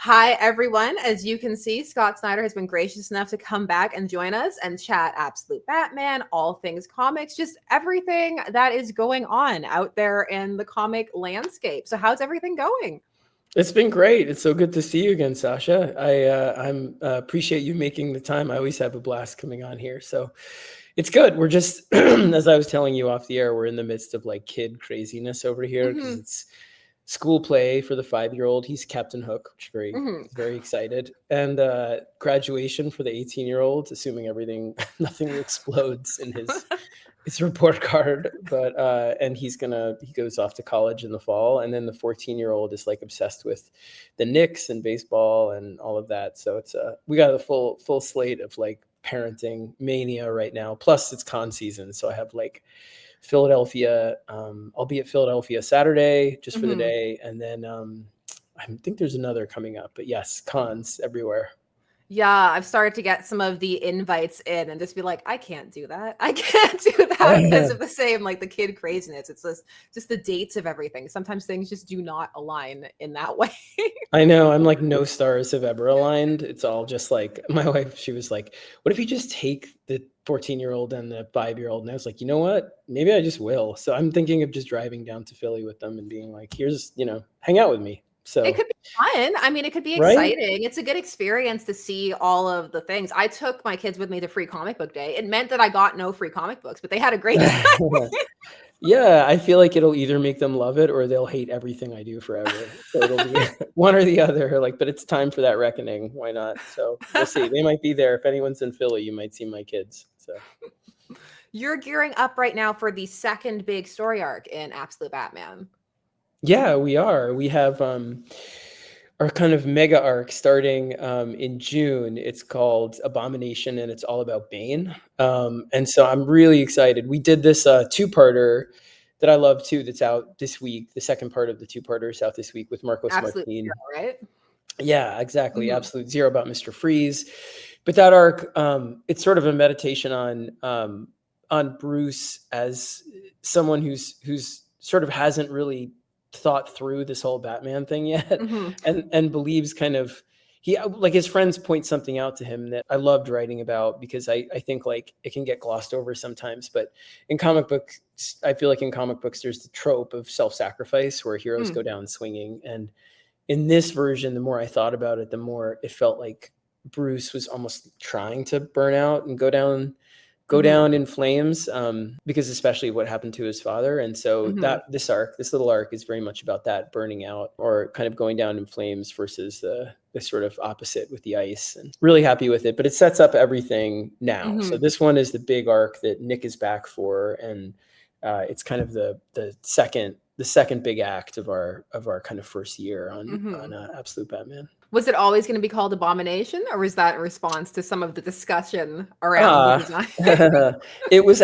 Hi, everyone. As you can see, Scott Snyder has been gracious enough to come back and join us and chat Absolute Batman, all things comics, just everything that is going on out there in the comic landscape. So how's everything going? It's been great. It's so good to see you again, Sasha. I'm appreciate you making the time. I always have a blast coming on here. So it's good. We're just as I was telling you off the air, we're in the midst of like kid craziness over here because it's school play for the 5-year-old. He's Captain Hook, which very excited. And graduation for the 18-year-old, assuming nothing explodes in his report card. But and he goes off to college in the fall. And then the 14-year-old is like obsessed with the Knicks and baseball and all of that. So it's we got a full slate of like parenting mania right now. Plus it's con season. So I have like Philadelphia. I'll be at Philadelphia Saturday just for the day. And then I think there's another coming up. But yes, cons everywhere. Yeah, I've started to get some of the invites in and just be like, I can't do that. I can't do that because of the same, like the kid craziness. It's just the dates of everything. Sometimes things just do not align in that way. I know. I'm like, no stars have ever aligned. It's all just like my wife, she was like, what if you just take the 14-year-old and the 5-year-old? And I was like, you know what? Maybe I just will. So I'm thinking of just driving down to Philly with them and being like, here's, hang out with me. So it could be fun. I mean, it could be right? exciting. It's a good experience to see all of the things. I took my kids with me to Free Comic Book Day. It meant that I got no free comic books, but they had a great time. Yeah, I feel like it'll either make them love it or they'll hate everything I do forever. So it'll be one or the other. Like, but it's time for that reckoning. Why not? So we'll see. They might be there. If anyone's in Philly, you might see my kids. So You're gearing up right now for the second big story arc in Absolute Batman. Yeah, we are. We have our kind of mega arc starting in June. It's called Abomination, and it's all about Bane. And so I'm really excited. We did this two-parter that I love too. That's out this week. The second part of the two-parter is out this week with Marcos Absolute Martin. Zero, right? Yeah, exactly. Absolute Zero about Mr. Freeze. But that arc, it's sort of a meditation on Bruce as someone who's sort of hasn't really thought through this whole Batman thing yet, and believes kind of he like his friends point something out to him that I loved writing about because I think like it can get glossed over sometimes. But in comic books, I feel like in comic books there's the trope of self-sacrifice where heroes go down swinging, and in this version, the more I thought about it, the more it felt like Bruce was almost trying to burn out and go down in flames, because especially what happened to his father. And so that this little arc is very much about that burning out or kind of going down in flames versus the sort of opposite with the ice. And really happy with it, but it sets up everything now. So this one is the big arc that Nick is back for, and it's kind of the second big act of our kind of first year on Absolute Batman. Was it always going to be called Abomination, or was that a response to some of the discussion around the design? It was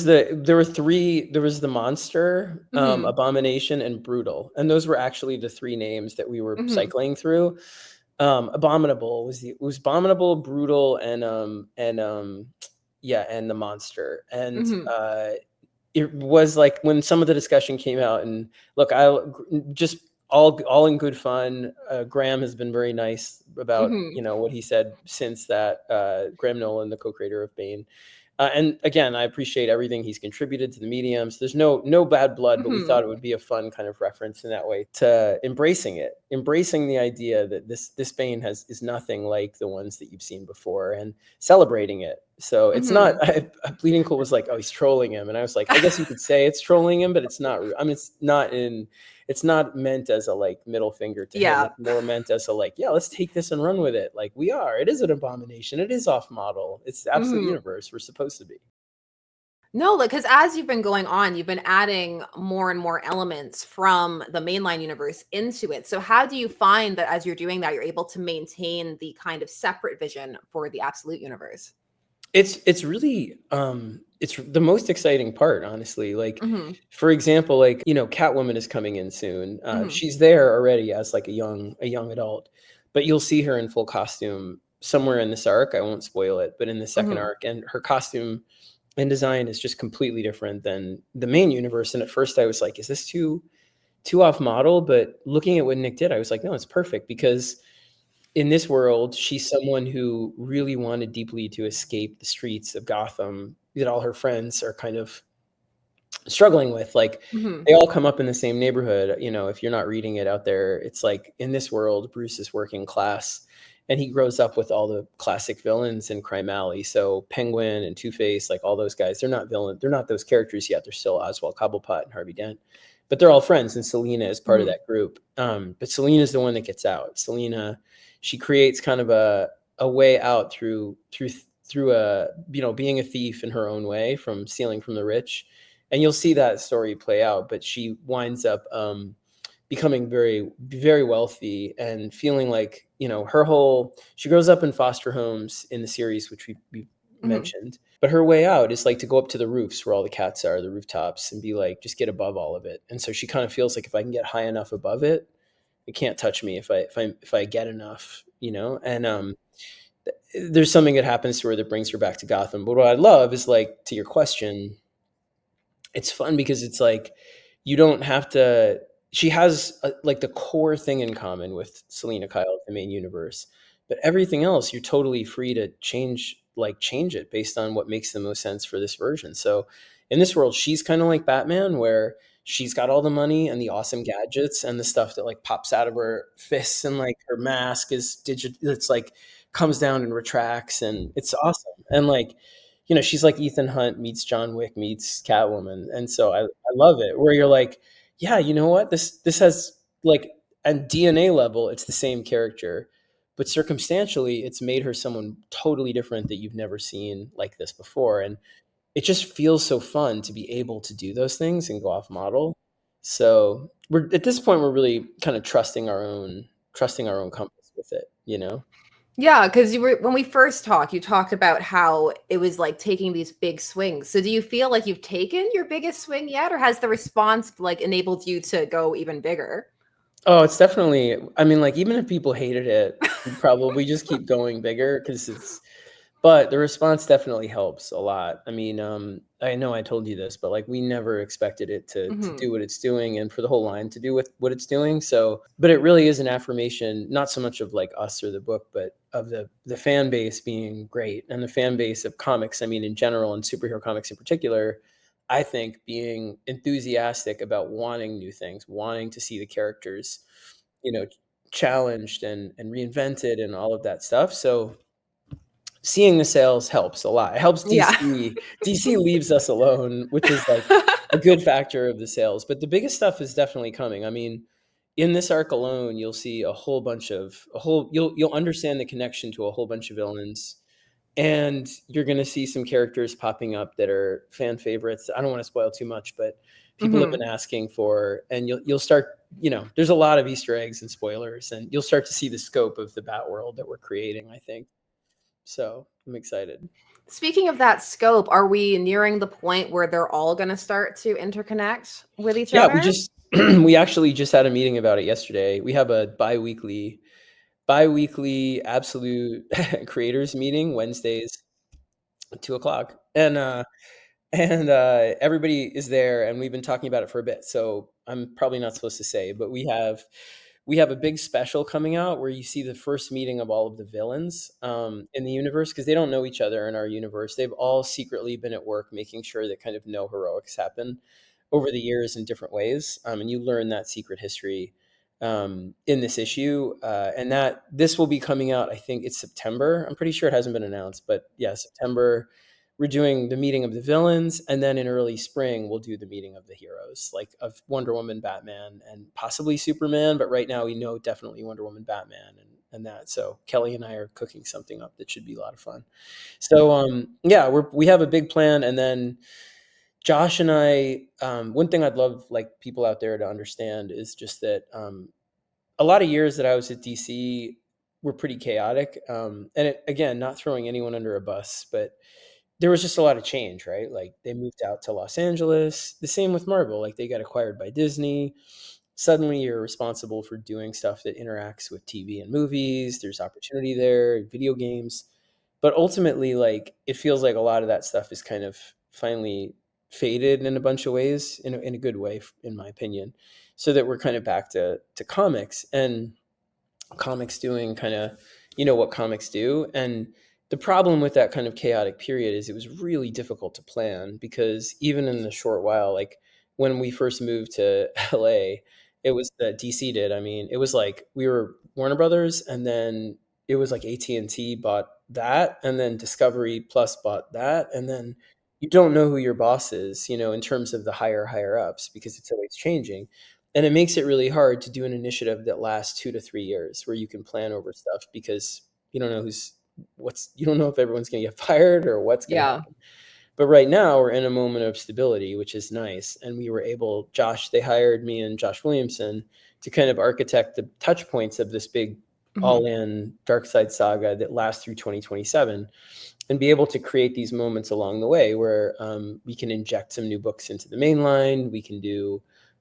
there were three. There was the monster, Abomination, and Brutal, and those were actually the three names that we were cycling through. Abominable was Abominable, Brutal, and the monster. And it was like when some of the discussion came out, and look, I just all in good fun. Graham has been very nice about what he said since that. Graham Nolan, the co-creator of Bane, and again, I appreciate everything he's contributed to the mediums. There's no bad blood, but we thought it would be a fun kind of reference in that way to embracing the idea that this Bane is nothing like the ones that you've seen before, and celebrating it. So it's not. Bleeding Cool was like, oh, he's trolling him, and I was like, I guess you could say it's trolling him, but it's not. I mean, it's not meant as a like middle finger to him. It's more meant as a like, yeah, let's take this and run with it. Like it is an abomination. It is off model. It's the absolute universe we're supposed to be. No, because as you've been going on, you've been adding more and more elements from the mainline universe into it. So how do you find that as you're doing that, you're able to maintain the kind of separate vision for the absolute universe? It's really it's the most exciting part, honestly. Like for example, like Catwoman is coming in soon. She's there already as like a young adult, but you'll see her in full costume somewhere in this arc. I won't spoil it, but in the second arc, and her costume and design is just completely different than the main universe. And at first I was like, is this too too off model, but looking at what Nick did, I was like, no, it's perfect, because in this world, she's someone who really wanted deeply to escape the streets of Gotham that all her friends are kind of struggling with. Like, Mhm. they all come up in the same neighborhood. You know, if you're not reading it out there, it's like in this world, Bruce is working class, and he grows up with all the classic villains in Crime Alley. So Penguin and Two-Face, like all those guys, they're not villain. They're not those characters yet. They're still Oswald Cobblepot and Harvey Dent, but they're all friends. And Selina is part of Mhm. that group. But Selina is the one that gets out. Selina, she creates kind of a way out through a, you know, being a thief in her own way, from stealing from the rich. And you'll see that story play out, but she winds up becoming very, very wealthy, and feeling like, you know, she grows up in foster homes in the series, which we Mhm. mentioned, but her way out is like to go up to the roofs where all the cats are, the rooftops, and be like, just get above all of it. And so she kind of feels like, if I can get high enough above it, it can't touch me if I get enough, you know. And there's something that happens to her that brings her back to Gotham. But what I love is, like, to your question, it's fun because it's like, you don't have to. She has like the core thing in common with Selena Kyle, the main universe, but everything else you're totally free to change it based on what makes the most sense for this version. So in this world, she's kind of like Batman, where she's got all the money and the awesome gadgets and the stuff that like pops out of her fists, and like her mask is digital. It's like comes down and retracts, and it's awesome. And like, you know, she's like Ethan Hunt meets John Wick meets Catwoman. And so I love it, where you're like, yeah, you know what? This has, like, at DNA level, it's the same character, but circumstantially, it's made her someone totally different that you've never seen like this before. And it just feels so fun to be able to do those things and go off model. So we're at this point, we're really kind of trusting our own compass with it, you know? Yeah, because you were when we first talked, you talked about how it was like taking these big swings. So do you feel like you've taken your biggest swing yet, or has the response like enabled you to go even bigger? Oh, it's definitely, I mean, like, even if people hated it, we'd probably just keep going bigger, because but the response definitely helps a lot. I mean, I know I told you this, but like, we never expected it to Mhm. do what it's doing, and for the whole line to do with what it's doing. So, but it really is an affirmation, not so much of like us or the book, but of the fan base being great, and the fan base of comics. I mean, in general, and superhero comics in particular, I think being enthusiastic about wanting new things, wanting to see the characters, you know, challenged and reinvented and all of that stuff. So seeing the sales helps a lot. It helps Yeah. DC. DC leaves us alone, which is like a good factor of the sales. But the biggest stuff is definitely coming. I mean, in this arc alone, you'll see you'll understand the connection to a whole bunch of villains, and you're going to see some characters popping up that are fan favorites. I don't want to spoil too much, but people have Mhm. been asking for, and you'll start, you know, there's a lot of Easter eggs and spoilers, and you'll start to see the scope of the Bat world that we're creating, I think. So I'm excited. Speaking of that scope, are we nearing the point where they're all gonna start to interconnect with each Yeah, other? we actually just had a meeting about it yesterday. We have a bi-weekly absolute creators meeting Wednesdays at 2 o'clock. And everybody is there, and we've been talking about it for a bit. So I'm probably not supposed to say, but we have a big special coming out where you see the first meeting of all of the villains in the universe, because they don't know each other in our universe. They've all secretly been at work making sure that kind of no heroics happen over the years in different ways, and you learn that secret history in this issue, and that this will be coming out. I think it's September. I'm pretty sure it hasn't been announced, but yeah, September. We're doing the meeting of the villains, and then in early spring we'll do the meeting of the heroes, like of Wonder Woman, Batman, and possibly Superman. But right now we know definitely Wonder Woman, Batman, and that. So Kelly and I are cooking something up that should be a lot of fun. So yeah, we have a big plan, and then Josh and I. One thing I'd love like people out there to understand is just that a lot of years that I was at DC were pretty chaotic, and again, not throwing anyone under a bus, but there was just a lot of change, right? Like, they moved out to Los Angeles. The same with Marvel. Like, they got acquired by Disney. Suddenly you're responsible for doing stuff that interacts with TV and movies. There's opportunity there, video games. But ultimately, like, it feels like a lot of that stuff is kind of faded in a bunch of ways, in a good way, in my opinion, so that we're kind of back to comics, and comics doing kind of, what comics do. And the problem with that kind of chaotic period is it was really difficult to plan, because even in the short while, like when we first moved to LA, it was that DC did. I mean, it was like we were Warner Brothers, and then it was like AT&T bought that, and then Discovery Plus bought that, and then you don't know who your boss is, in terms of the higher ups, because it's always changing. And it makes it really hard to do an initiative that lasts 2 to 3 years, where you can plan over stuff, because you don't know you don't know if everyone's going to get fired or what's going to Yeah. happen. But right now we're in a moment of stability, which is nice. And we were they hired me and Josh Williamson to kind of architect the touch points of this big all-in Dark Side saga that lasts through 2027, and be able to create these moments along the way where we can inject some new books into the main line. We can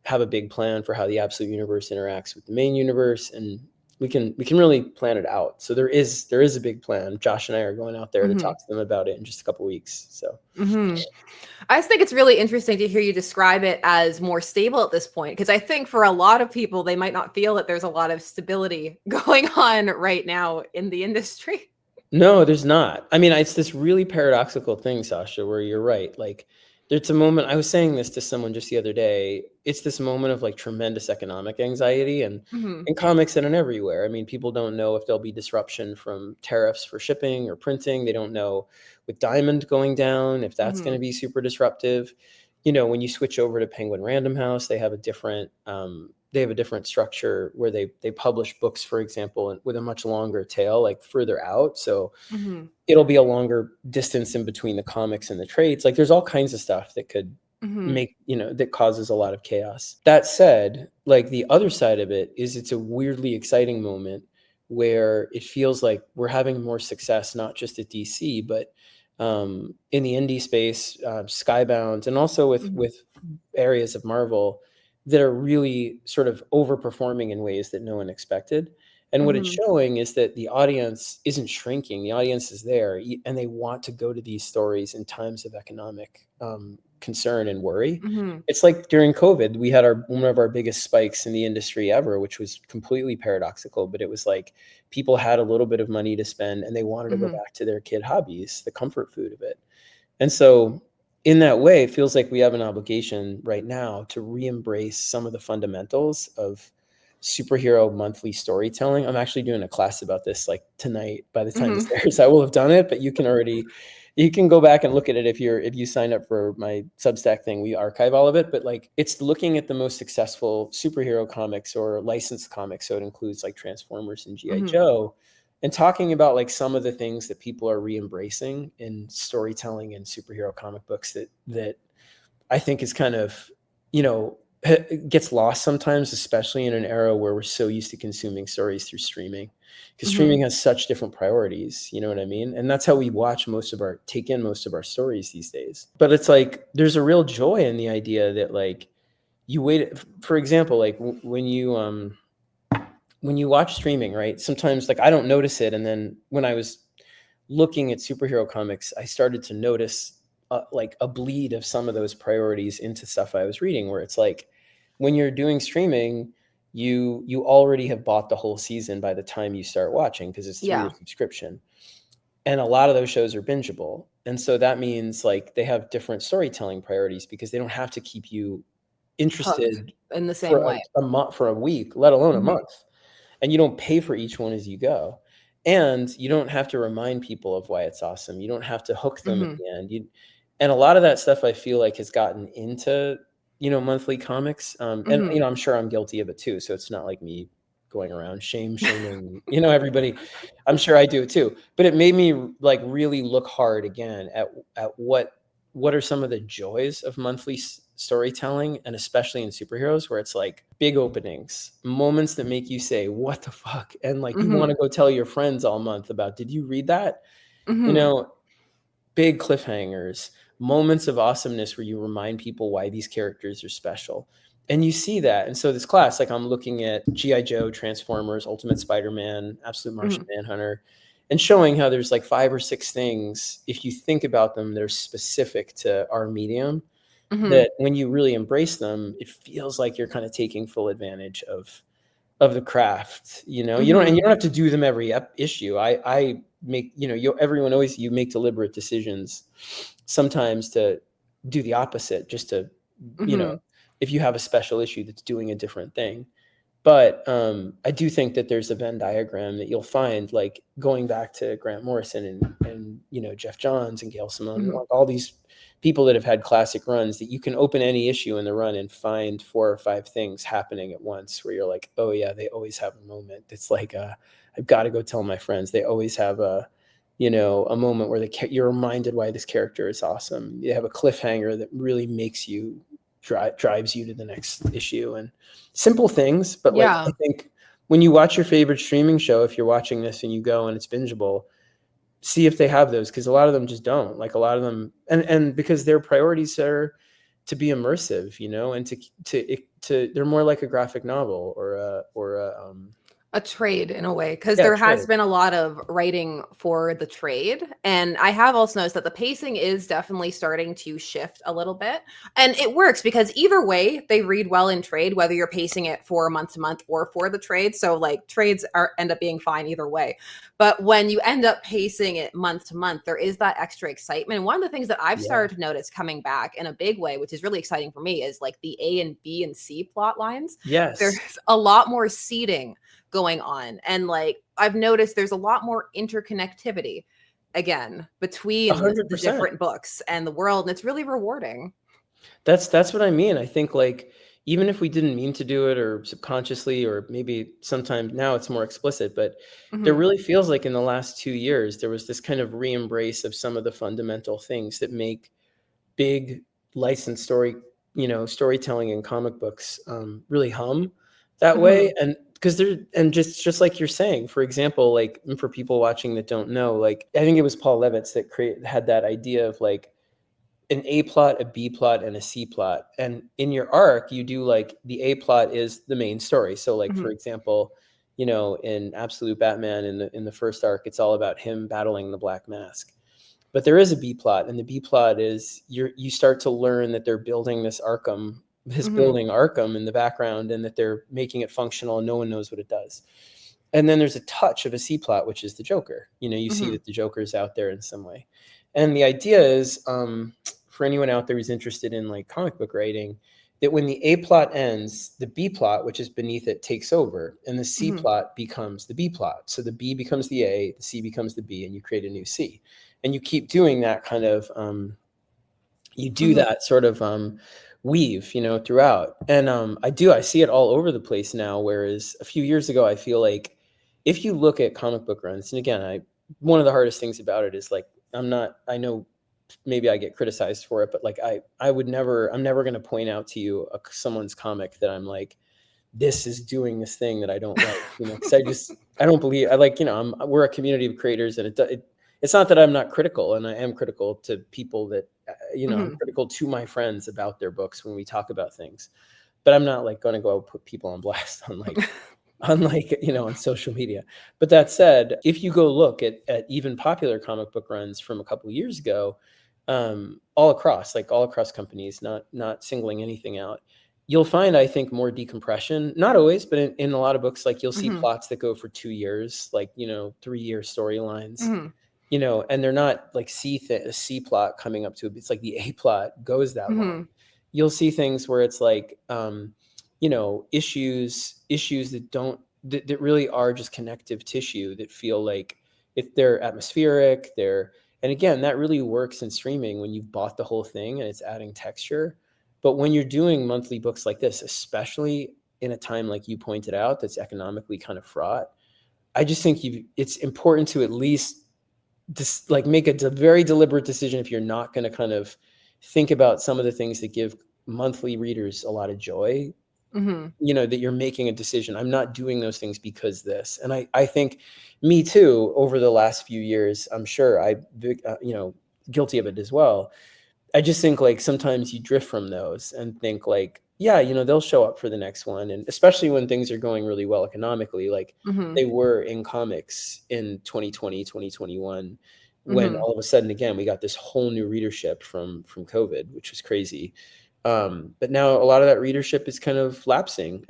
have a big plan for how the Absolute Universe interacts with the main universe, and we can really plan it out. So there is a big plan. Josh and I are going out there to talk to them about it in just a couple of weeks. So I just think it's really interesting to hear you describe it as more stable at this point, because I think for a lot of people, they might not feel that there's a lot of stability going on right now in the industry. No, there's not. I mean, it's this really paradoxical thing, Sasha, where you're right. Like, there's a moment, I was saying this to someone just the other day, it's this moment of like tremendous economic anxiety, and in comics and in everywhere. I mean, people don't know if there'll be disruption from tariffs for shipping or printing. They don't know, with Diamond going down, if that's going to be super disruptive. When you switch over to Penguin Random House, they have a different structure where they publish books, for example, with a much longer tail, like further out. So it'll be a longer distance in between the comics and the trades. Like, there's all kinds of stuff that could make, that causes a lot of chaos. That said, like, the other side of it is it's a weirdly exciting moment where it feels like we're having more success, not just at DC, but in the indie space, Skybound, and also with areas of Marvel that are really sort of overperforming in ways that no one expected. And what it's showing is that the audience isn't shrinking. The audience is there, and they want to go to these stories in times of economic concern and worry. It's like during COVID, we had one of our biggest spikes in the industry ever, which was completely paradoxical, but it was like people had a little bit of money to spend, and they wanted to go back to their kid hobbies, the comfort food of it. And so in that way, it feels like we have an obligation right now to re-embrace some of the fundamentals of superhero monthly storytelling. I'm actually doing a class about this like tonight. By the time this airs, I will have done it, but you can go back and look at it if you sign up for my Substack thing. We archive all of it, but like, it's looking at the most successful superhero comics or licensed comics. So it includes like Transformers and G.I. Joe, and talking about like some of the things that people are re-embracing in storytelling and superhero comic books that I think is kind of, gets lost sometimes, especially in an era where we're so used to consuming stories through streaming, because streaming has such different priorities. You know what I mean? And that's how we take in most of our stories these days. But it's like, there's a real joy in the idea that like you wait, for example, like when you watch streaming, right? Sometimes like I don't notice it. And then when I was looking at superhero comics, I started to notice like a bleed of some of those priorities into stuff I was reading, where it's like, when you're doing streaming, you already have bought the whole season by the time you start watching, because it's through your subscription. And a lot of those shows are bingeable. And so that means like they have different storytelling priorities, because they don't have to keep you interested in the same way for a week, let alone a month. And you don't pay for each one as you go. And you don't have to remind people of why it's awesome. You don't have to hook them at the end. And a lot of that stuff I feel like has gotten into, monthly comics. And, I'm sure I'm guilty of it too. So it's not like me going around shaming, everybody. I'm sure I do it too. But it made me like really look hard again at what are some of the joys of monthly storytelling, and especially in superheroes, where it's like big openings, moments that make you say, what the fuck? And like, you want to go tell your friends all month about, did you read that? Big cliffhangers, moments of awesomeness where you remind people why these characters are special. And you see that. And so this class, like, I'm looking at G.I. Joe, Transformers, Ultimate Spider-Man, Absolute Martian Manhunter, and showing how there's like 5 or 6 things, if you think about them, they're specific to our medium, Mhm. that when you really embrace them, it feels like you're kind of taking full advantage of the craft. You know, you Mhm. don't have to do them every issue. I make, you know, everyone always, you make deliberate decisions sometimes to do the opposite, just to, you know, Mhm. if you have a special issue that's doing a different thing. But I do think that there's a Venn diagram that you'll find, like going back to Grant Morrison and you know, Jeff Johns and Gail Simone, Mhm. like all these people that have had classic runs, that you can open any issue in the run and find 4 or 5 things happening at once where you're like, oh yeah, they always have a moment. It's like, I've got to go tell my friends. They always have a, you know, a moment where you're reminded why this character is awesome. You have a cliffhanger that really makes you drives you to the next issue, and simple things. But like, I Yeah. think when you watch your favorite streaming show, if you're watching this and you go and it's bingeable, see if they have those, because a lot of them just don't. Like a lot of them, and because their priorities are to be immersive, you know, and to they're more like a graphic novel or A trade in a way, because yeah, there has trade. been a lot of writing for the trade. And I have also noticed that the pacing is definitely starting to shift a little bit. And it works because either way, they read well in trade, whether you're pacing it for month to month or for the trade. So like trades are end up being fine either way. But when you end up pacing it month to month, there is that extra excitement. And one of the things that I've Yeah. started to notice coming back in a big way, which is really exciting for me, is like the A and B and C plot lines. There's Yes. a lot more seeding going on, and like I've noticed there's a lot more interconnectivity again between the 100%. different books and the world, and it's really rewarding. That's what I mean. I think like, even if we didn't mean to do it, or subconsciously, or maybe sometimes now it's more explicit, but there Mhm. really feels like in the last 2 years there was this kind of re-embrace of some of the fundamental things that make big licensed storytelling in comic books really hum that way. Mhm. And because they're, and just like you're saying, for example, like, and for people watching that don't know, like I think it was Paul Levitz that had that idea of like an A plot, a B plot, and a C plot. And in your arc, you do like, the A plot is the main story. So like, for Mhm. example, you know, in Absolute Batman, in the first arc, it's all about him battling the Black Mask. But there is a B plot, and the B plot is you start to learn that they're building this Mhm. building Arkham in the background, and that they're making it functional and no one knows what it does. And then there's a touch of a C plot, which is the Joker. You know, you see Mhm. that the Joker is out there in some way. And the idea is, for anyone out there who's interested in like comic book writing, that when the A plot ends, the B plot, which is beneath it, takes over, and the C Mhm. plot becomes the B plot. So the B becomes the A, the C becomes the B, and you create a new C. And you keep doing that kind of, you do Mhm. that sort of weave, you know, throughout. And I see it all over the place now. Whereas a few years ago, I feel like if you look at comic book runs, and again, one of the hardest things about it is like, I know maybe I get criticized for it, but like I'm never going to point out to you someone's comic that I'm like, this is doing this thing that I don't like, you know, because I don't believe, I like, you know, we're a community of creators, and it's not that I'm not critical, and I am critical to people that, you know, I'm Mhm. critical to my friends about their books when we talk about things, but I'm not like going to go put people on blast on you know, on social media. But that said, if you go look at even popular comic book runs from a couple of years ago, all across companies, not singling anything out, you'll find, I think, more decompression. Not always, but in a lot of books, like you'll see Mhm. plots that go for 2 years, like, you know, 3-year storylines, Mhm. you know, and they're not like a C plot coming up to it. It's like the A plot goes that long. Mhm. You'll see things where it's like, you know, issues that don't, that really are just connective tissue, that feel like, if they're atmospheric, and again, that really works in streaming when you've bought the whole thing and it's adding texture. But when you're doing monthly books like this, especially in a time like you pointed out, that's economically kind of fraught, I just think it's important to at least just like make a very deliberate decision, if you're not going to kind of think about some of the things that give monthly readers a lot of joy, Mhm. you know, that you're making a decision. I'm not doing those things because this. And I think me too, over the last few years, I'm sure you know, guilty of it as well. I just think like sometimes you drift from those and think like, yeah, you know, they'll show up for the next one. And especially when things are going really well economically, like Mhm. they were in comics in 2020, 2021. when Mhm. all of a sudden, again, we got this whole new readership from COVID, which was crazy. But now a lot of that readership is kind of lapsing,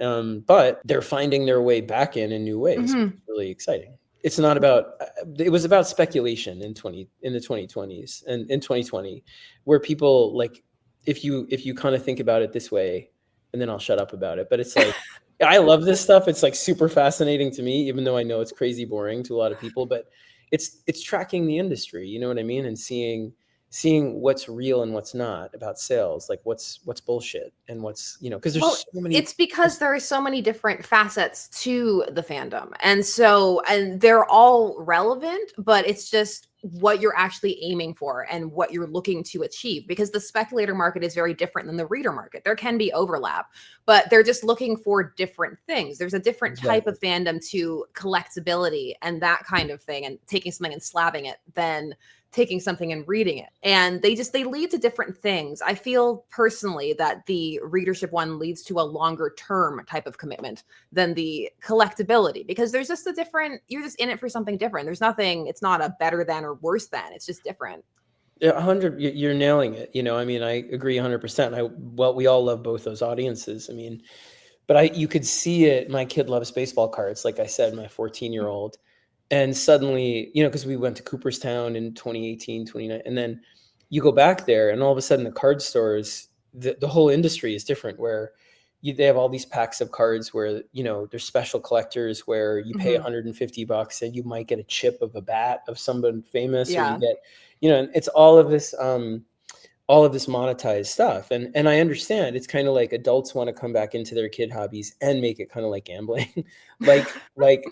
but they're finding their way back in new ways, which Mhm. is really exciting. It's not about, it was about speculation in the 2020s and in 2020, where people like, if you kind of think about it this way, and then I'll shut up about it, but it's like, I love this stuff. It's like super fascinating to me, even though I know it's crazy boring to a lot of people, but it's tracking the industry, you know what I mean? And seeing what's real and what's not about sales, like what's bullshit and what's, because there's Well, so many. it's because there are so many different facets to the fandom. And they're all relevant, but it's just what you're actually aiming for and what you're looking to achieve, because the speculator market is very different than the reader market. There can be overlap, but they're just looking for different things. There's a different type Exactly. of fandom to collectability and that kind of thing, and taking something and slabbing it than taking something and reading it. And they lead to different things. I feel personally that the readership one leads to a longer term type of commitment than the collectability, because there's just you're just in it for something different. There's nothing, it's not a better than or worse than, it's just different. Yeah, 100, you're nailing it. I mean, I agree 100%. Well, we all love both those audiences. I mean, but you could see it. My kid loves baseball cards, like I said, my 14-year-old. And suddenly, because we went to Cooperstown in 2018, 29, and then you go back there and all of a sudden the card stores, the whole industry is different, where they have all these packs of cards where, there's special collectors where you pay Mhm. $150 and you might get a chip of a bat of someone famous, or you Yeah. get, and it's all of this monetized stuff. And I understand it's kind of like adults want to come back into their kid hobbies and make it kind of like gambling, like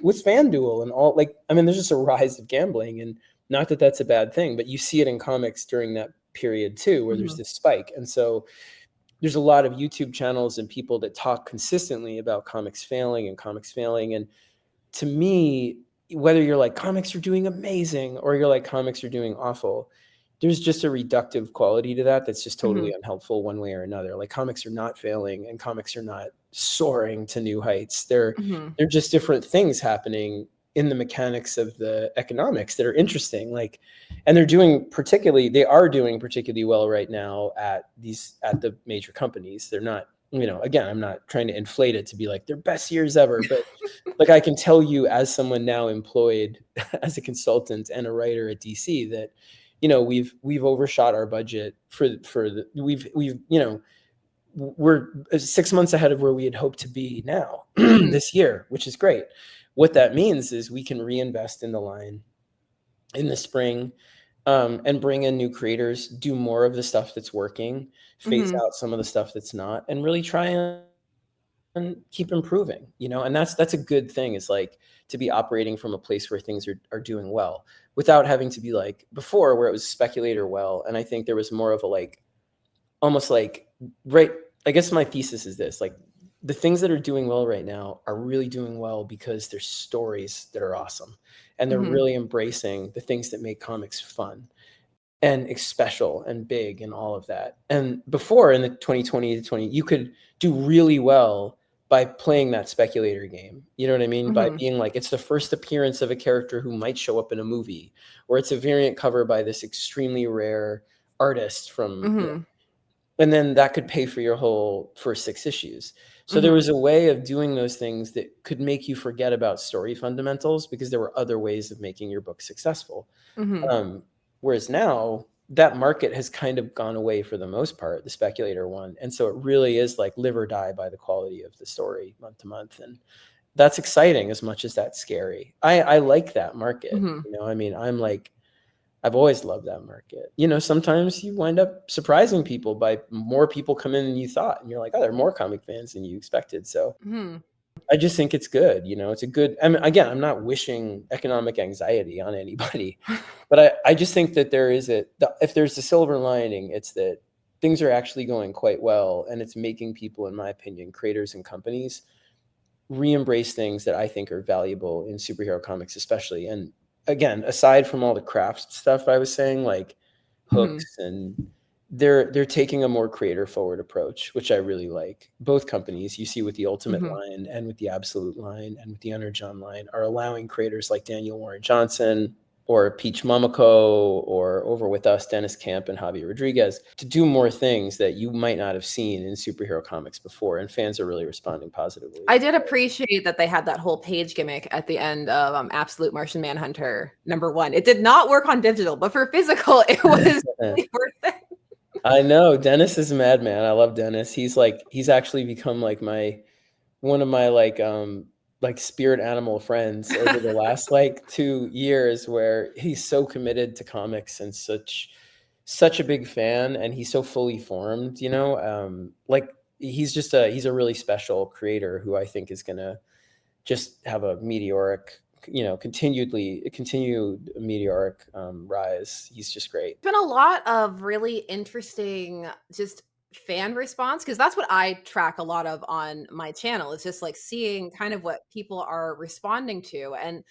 with FanDuel and all. Like, I mean, there's just a rise of gambling, and not that that's a bad thing, but you see it in comics during that period too, where there's Mhm. this spike. And so there's a lot of YouTube channels and people that talk consistently about comics failing and comics failing. And to me, whether you're like comics are doing amazing or you're like comics are doing awful, there's just a reductive quality to that that's just totally Mhm. unhelpful one way or another. Like, comics are not failing and comics are not soaring to new heights. Mhm. They're just different things happening in the mechanics of the economics that are interesting. Like, and they are doing particularly well right now at the major companies. They're not, again, I'm not trying to inflate it to be like their best years ever, but like, I can tell you, as someone now employed as a consultant and a writer at DC, that we've overshot our budget we're 6 months ahead of where we had hoped to be now Mhm. this year, which is great. What that means is we can reinvest in the line in the spring, and bring in new creators, do more of the stuff that's working, phase Mhm. out some of the stuff that's not, and really try and keep improving. And that's a good thing, is like to be operating from a place where things are doing well, without having to be like before, where it was speculator well. And I think there was more of a like, almost like, right, I guess my thesis is this: like, the things that are doing well right now are really doing well because there's stories that are awesome, and they're Mhm. really embracing the things that make comics fun and special and big and all of that. And before, in the 2020 to 20, you could do really well by playing that speculator game. You know what I mean? By Mhm. being like, it's the first appearance of a character who might show up in a movie, or it's a variant cover by this extremely rare artist from, Mhm. and then that could pay for your whole first 6 issues. So there Mhm. was a way of doing those things that could make you forget about story fundamentals, because there were other ways of making your book successful. Mhm. Um, Whereas now that market has kind of gone away for the most part, the speculator one. And so it really is like live or die by the quality of the story month to month. And that's exciting as much as that's scary. I like that market. Mhm. I mean, I've always loved that market. Sometimes you wind up surprising people by more people come in than you thought. And you're like, oh, there are more comic fans than you expected. So Mhm. I just think it's good. It's a good, I mean, again, I'm not wishing economic anxiety on anybody, but I just think that if there's a silver lining, it's that things are actually going quite well. And it's making people, in my opinion, creators and companies, re-embrace things that I think are valuable in superhero comics, especially. And again, aside from all the craft stuff I was saying, like Mhm. hooks, and they're taking a more creator forward approach, which I really like. Both companies, you see with the Ultimate Mhm. line and with the Absolute line and with the Energon line, are allowing creators like Daniel Warren Johnson, or Peach Momoko, or over with us, Dennis Camp and Javier Rodriguez, to do more things that you might not have seen in superhero comics before. And fans are really responding positively. I did appreciate that they had that whole page gimmick at the end of Absolute Martian Manhunter #1. It did not work on digital, but for physical, it was really worth it. I know. Dennis is a madman. I love Dennis. He's actually become like one of my like spirit animal friends over the last like 2 years, where he's so committed to comics and such a big fan, and he's so fully formed, like he's a really special creator who I think is gonna just have a meteoric, continued meteoric rise. He's just great. Been a lot of really interesting just fan response, because that's what I track a lot of on my channel. It's just like seeing kind of what people are responding to. And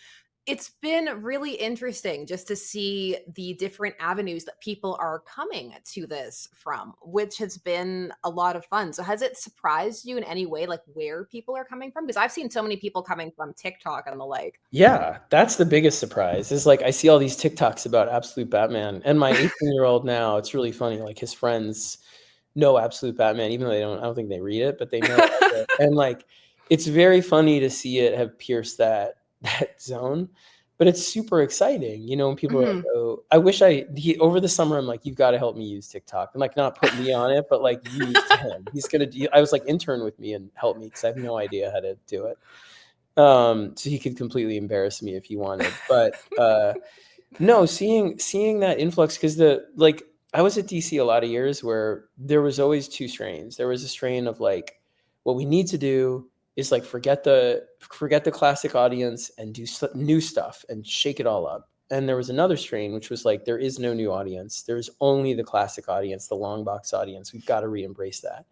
it's been really interesting just to see the different avenues that people are coming to this from, which has been a lot of fun. So has it surprised you in any way, like where people are coming from? Because I've seen so many people coming from TikTok and the like. Yeah, that's the biggest surprise. Is like I see all these TikToks about Absolute Batman, and my 18-year-old now, it's really funny. Like his friends know Absolute Batman, even though I don't think they read it, but they know it. And like it's very funny to see it have pierced that zone. But it's super exciting, when people are like, oh, I wish over the summer, I'm like, you've got to help me use TikTok, and like not put me on it, but like use him. He's going to do, I was like, intern with me and help me, because I have no idea how to do it. So he could completely embarrass me if he wanted. But no, seeing that influx, because I was at DC a lot of years where there was always two strains. There was a strain of like, what we need to do is like forget the classic audience and do new stuff and shake it all up. And there was another strain which was like, there is no new audience. There's only the classic audience, the long box audience. We've got to re-embrace that.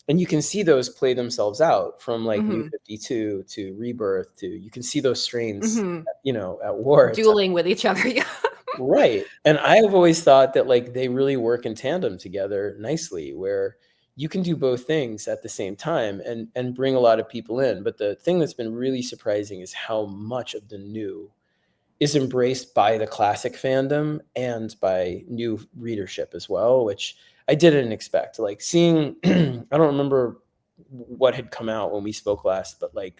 And you can see those play themselves out from like New 52 to Rebirth to, you can see those strains, at war. Dueling with each other. Yeah. Right. And I've always thought that like they really work in tandem together nicely, where you can do both things at the same time and bring a lot of people in. But the thing that's been really surprising is how much of the new is embraced by the classic fandom and by new readership as well, which I didn't expect. Like seeing, I don't remember what had come out when we spoke last, but like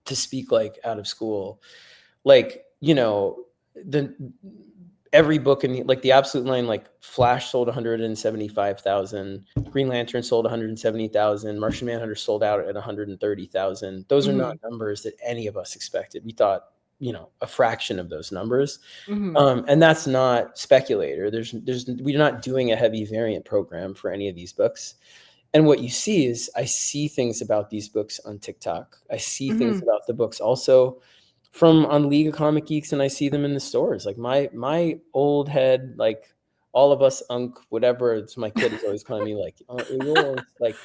to speak like out of school, like, every book in like the Absolute line, like Flash sold 175,000, Green Lantern sold 170,000, Martian Manhunter sold out at 130,000. Those are not numbers that any of us expected. We thought, a fraction of those numbers. And that's not speculator. We're not doing a heavy variant program for any of these books. And what you see is I see things about these books on TikTok. I see things about the books also from on League of Comic Geeks, and I see them in the stores. Like my old head, like all of us whatever, it's my kid is always calling me like, like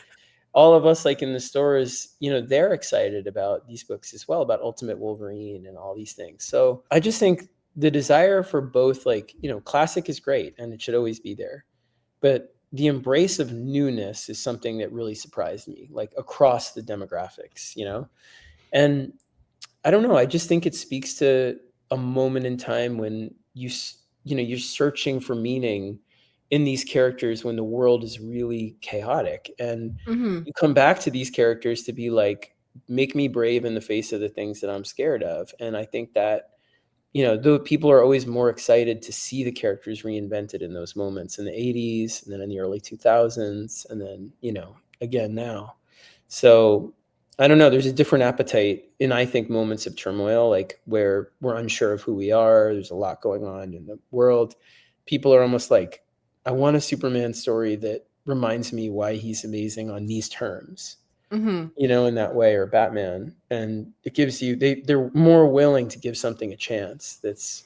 all of us like in the stores, they're excited about these books as well, about Ultimate Wolverine and all these things. So I just think the desire for both, like, classic is great and it should always be there. But the embrace of newness is something that really surprised me, like across the demographics, and I don't know. I just think it speaks to a moment in time when you're searching for meaning in these characters when the world is really chaotic, and you come back to these characters to be like, make me brave in the face of the things that I'm scared of. And I think that, though people are always more excited to see the characters reinvented in those moments in the 80s and then in the early 2000s and then, again now. So I don't know. There's a different appetite in, I think, moments of turmoil, like where we're unsure of who we are. There's a lot going on in the world. People are almost like, I want a Superman story that reminds me why he's amazing on these terms, in that way, or Batman. And it gives you, they're more willing to give something a chance that's,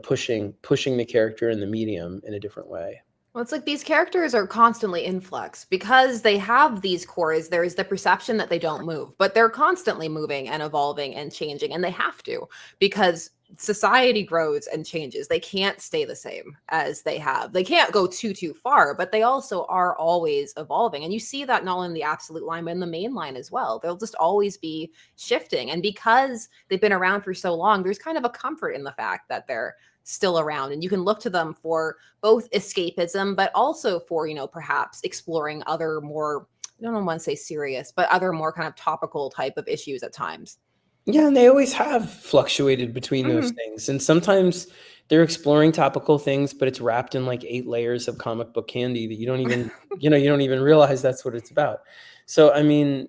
pushing the character in the medium in a different way. Well, it's like these characters are constantly in flux because they have these cores. There is the perception that they don't move, but they're constantly moving and evolving and changing, and they have to, because society grows and changes. They can't stay the same as they have. They can't go too far, but they also are always evolving. And you see that not only in the absolute line, but in the main line as well. They'll just always be shifting. And because they've been around for so long, there's kind of a comfort in the fact that they're still around, and you can look to them for both escapism, but also for, perhaps exploring other more, I don't want to say serious, but other more kind of topical type of issues at times. Yeah, and they always have fluctuated between those things. And sometimes they're exploring topical things, but it's wrapped in like 8 layers of comic book candy that you don't even, you don't even realize that's what it's about. So, I mean,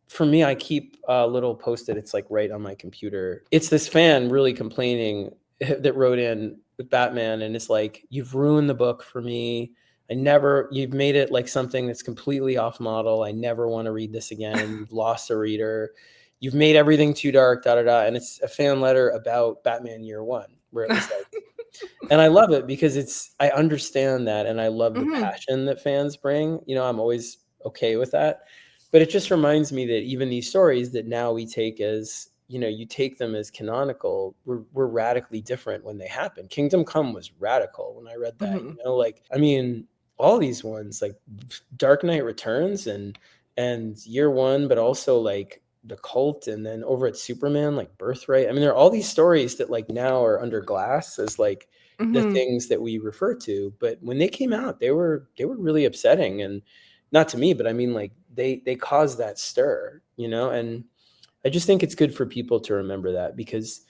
for me, I keep a little Post-it. It's like right on my computer. It's this fan really complaining that wrote in with Batman, and it's like, you've ruined the book for me. You've made it like something that's completely off model. I never want to read this again. You've lost a reader. You've made everything too dark, And it's a fan letter about Batman Year One, where it was like, and I love it because I understand that. And I love the passion that fans bring. I'm always okay with that. But it just reminds me that even these stories that now we take as, you take them as canonical, were radically different when they happened. Kingdom Come was radical when I read that, all these ones like Dark Knight Returns and Year One, but also like The Cult, and then over at Superman, like Birthright. There are all these stories that like now are under glass as like the things that we refer to. But when they came out, they were really upsetting, and not to me, but like they caused that stir, and I just think it's good for people to remember that, because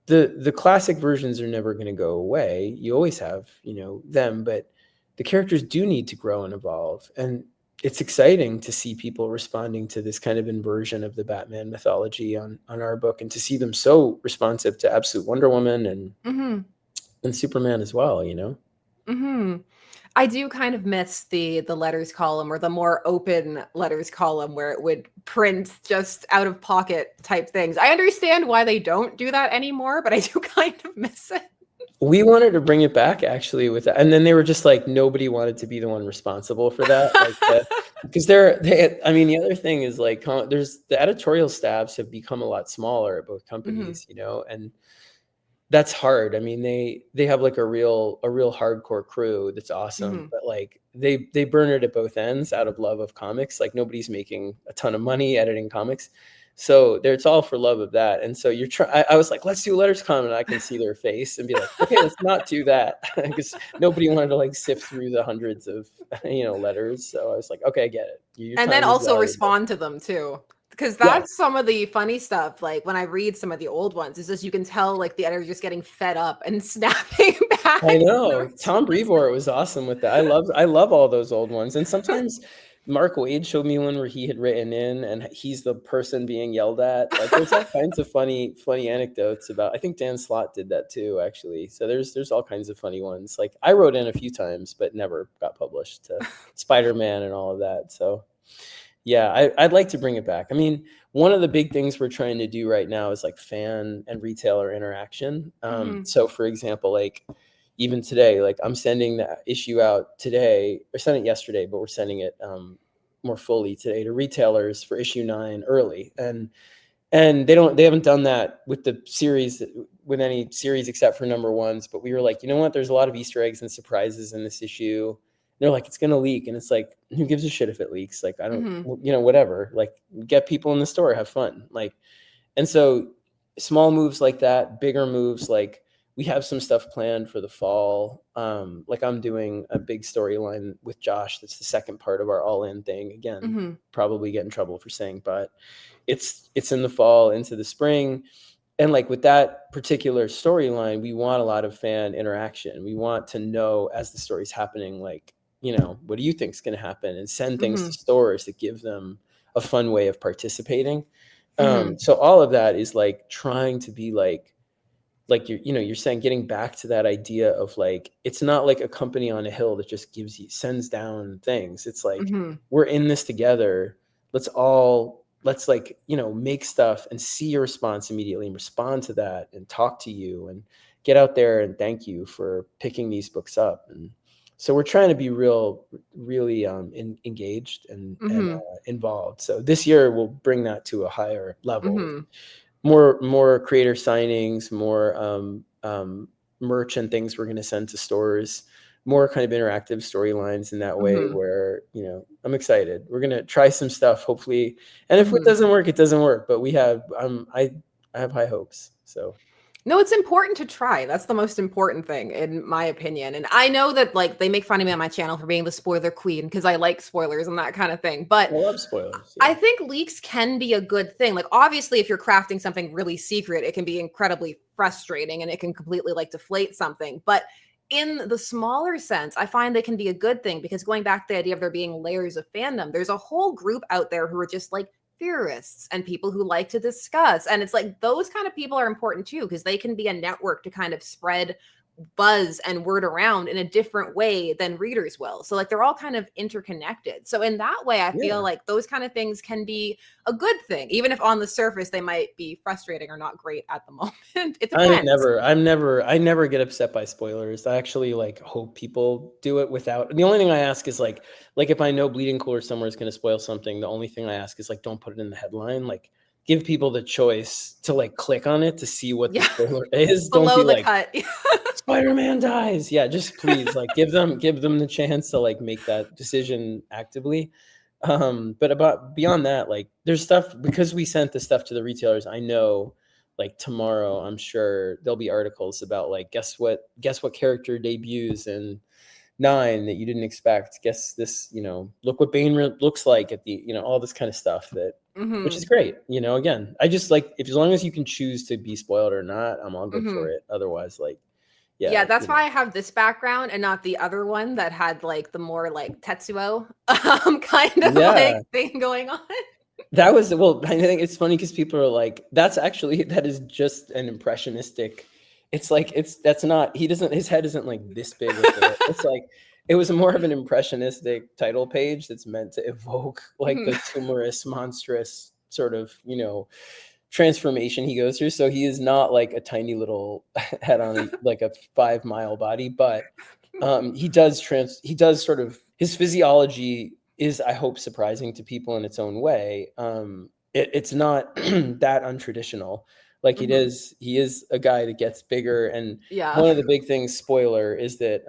the classic versions are never going to go away. You always have, them, but the characters do need to grow and evolve. And it's exciting to see people responding to this kind of inversion of the Batman mythology on our book, and to see them so responsive to Absolute Wonder Woman and Superman as well, I do kind of miss the letters column, or the more open letters column, where it would print just out of pocket type things. I understand why they don't do that anymore, but I do kind of miss it. We wanted to bring it back actually with that. And then they were just like, nobody wanted to be the one responsible for that. Because the other thing is like, there's the editorial staffs have become a lot smaller at both companies, and that's hard. They have like a real hardcore crew that's awesome, but like they burn it at both ends out of love of comics. Like nobody's making a ton of money editing comics. So it's all for love of that. And so I was like, let's do letters column, and I can see their face and be like, okay, let's not do that, because nobody wanted to like sift through the hundreds of letters. So I was like, okay, I get it. And then also respond to them too, because that's some of the funny stuff. Like when I read some of the old ones, it's just, you can tell like the editor's just getting fed up and snapping back. I know. Tom Brevoort was awesome with that. I love all those old ones. And sometimes Mark Wade showed me one where he had written in and he's the person being yelled at. Like there's all kinds of funny anecdotes about, I think Dan Slott did that too, actually. So there's all kinds of funny ones. Like I wrote in a few times, but never got published to Spider-Man and all of that. So yeah, I'd like to bring it back. One of the big things we're trying to do right now is like fan and retailer interaction. So for example, like even today, like I'm sending the issue out today, or sent it yesterday, but we're sending it more fully today to retailers for issue 9 early. And they haven't done that with the series, with any series except for number 1s. But we were like, you know what? There's a lot of Easter eggs and surprises in this issue. And they're like, it's going to leak. And it's like, who gives a shit if it leaks? Like, I don't, whatever, like get people in the store, have fun. Like, and so small moves like that, bigger moves, like, we have some stuff planned for the fall. Like I'm doing a big storyline with Josh. That's the second part of our all-in thing. Again, probably get in trouble for saying, but it's in the fall into the spring. And like with that particular storyline, we want a lot of fan interaction. We want to know as the story's happening, like, what do you think is going to happen? And send things to stores that give them a fun way of participating. So all of that is like trying to be like you're saying, getting back to that idea of like, it's not like a company on a hill that just sends down things. It's like, we're in this together. Let's make stuff and see your response immediately and respond to that and talk to you and get out there and thank you for picking these books up. And so we're trying to be really engaged and involved. So this year we'll bring that to a higher level. more creator signings, more merch and things we're going to send to stores, more kind of interactive storylines in that way, Mhm. where, you know, I'm excited. We're going to try some stuff, hopefully. And if it Mhm. doesn't work, it doesn't work. But I have high hopes. So No, it's important to try. That's the most important thing, in my opinion. And I know that like they make fun of me on my channel for being the spoiler queen because I like spoilers and that kind of thing. But I love spoilers. I Yeah. think leaks can be a good thing. Like, obviously, if you're crafting something really secret, it can be incredibly frustrating and it can completely like deflate something. But in the smaller sense, I find they can be a good thing because going back to the idea of there being layers of fandom, there's a whole group out there who are just like theorists and people who like to discuss. And it's like those kind of people are important too, because they can be a network to kind of spread buzz and word around in a different way than readers will. So like they're all kind of interconnected. So in that way, I feel Yeah. like those kind of things can be a good thing, even if on the surface they might be frustrating or not great at the moment. It depends. I never get upset by spoilers. I actually like hope people do it without. The only thing I ask is like if I know Bleeding Cooler somewhere is going to spoil something, the only thing I ask is like, don't put it in the headline. Like, give people the choice to like click on it to see what the Yeah. spoiler is. Don't Below be the like, cut. Spider-Man dies. Yeah, just please like give them the chance to like make that decision actively. But about beyond that, like there's stuff, because we sent the stuff to the retailers. I know like tomorrow I'm sure there'll be articles about like guess what character debuts in 9 that you didn't expect. Guess this, you know, look what Bane looks like at the, you know, all this kind of stuff, that which is Mhm. great. You know, again, I just like, if as long as you can choose to be spoiled or not, I'm all good for Mhm. it. Otherwise, like, yeah, Yeah, that's you know. why I have this background and not the other one that had like the more like Tetsuo kind of Yeah. like thing going on. That was, well, I think it's funny because people are like, that's actually, that is just an impressionistic. It's like, that's not, he doesn't, his head isn't like this big with it. It's like, it was more of an impressionistic title page that's meant to evoke like Mhm. the tumorous, monstrous sort of, you know, transformation he goes through. So he is not like a tiny little head on a, like a 5 mile body, but he does sort of, his physiology is, I hope, surprising to people in its own way. It's not that untraditional. Like Mhm. he is a guy that gets bigger. And Yeah. one of the big things, spoiler, is that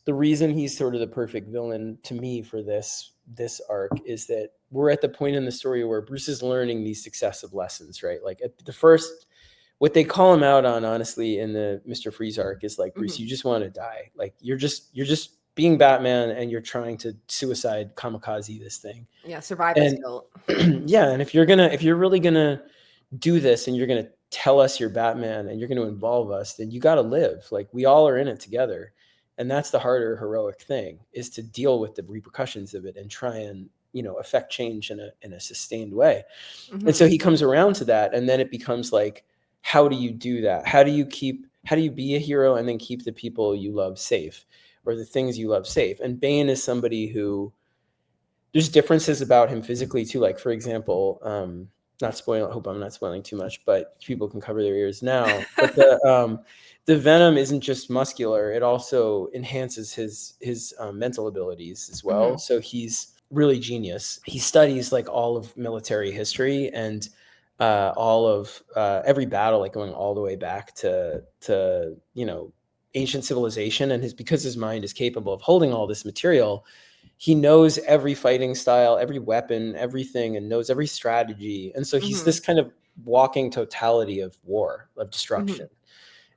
the reason he's sort of the perfect villain to me for this arc is that we're at the point in the story where Bruce is learning these successive lessons, right? Like at the first, what they call him out on, honestly, in the Mr. Freeze arc is like, Bruce, Mhm. you just want to die. Like you're just being Batman and you're trying to suicide kamikaze this thing. Yeah, survivor's And guilt. yeah, and if you're really gonna do this and you're gonna tell us you're Batman and you're gonna involve us, then you gotta live. Like we all are in it together. And that's the harder heroic thing, is to deal with the repercussions of it and try and, you know, affect change in a sustained way. And Mhm. so he comes around to that, and then it becomes like, how do you do that? How do you be a hero and then keep the people you love safe, or the things you love safe? And Bane is somebody who, there's differences about him physically too. Like, for example, not spoiling, I hope I'm not spoiling too much, but people can cover their ears now. But the venom isn't just muscular; it also enhances his mental abilities as well. Mhm. So he's really genius. He studies like all of military history and all of every battle, like going all the way back to, you know, ancient civilization. And because his mind is capable of holding all this material, he knows every fighting style, every weapon, everything, and knows every strategy. And so he's this Mhm. kind of walking totality of war, of destruction. Mhm.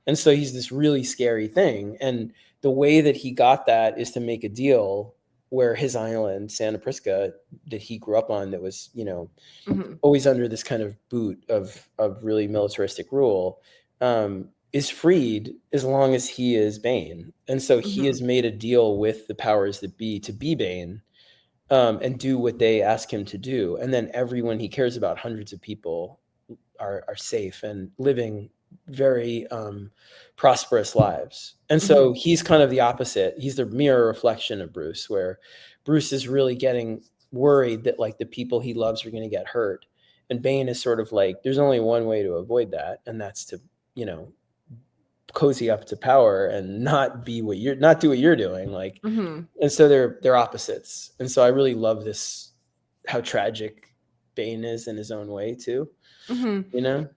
And so he's this really scary thing. And the way that he got that is to make a deal where his island, Santa Prisca, that he grew up on, that was, you know, Mhm. always under this kind of boot of really militaristic rule, is freed as long as he is Bane. And so he Mhm. has made a deal with the powers that be to be Bane, and do what they ask him to do. And then everyone he cares about, hundreds of people, are safe and living very prosperous lives. And so Mhm. he's kind of the opposite. He's the mirror reflection of Bruce, where Bruce is really getting worried that like the people he loves are going to get hurt. And Bane is sort of like, there's only one way to avoid that, and that's to, you know, cozy up to power and not do what you're doing. Like, Mhm. and so they're opposites. And so I really love this, how tragic Bane is in his own way too. Mhm. you know?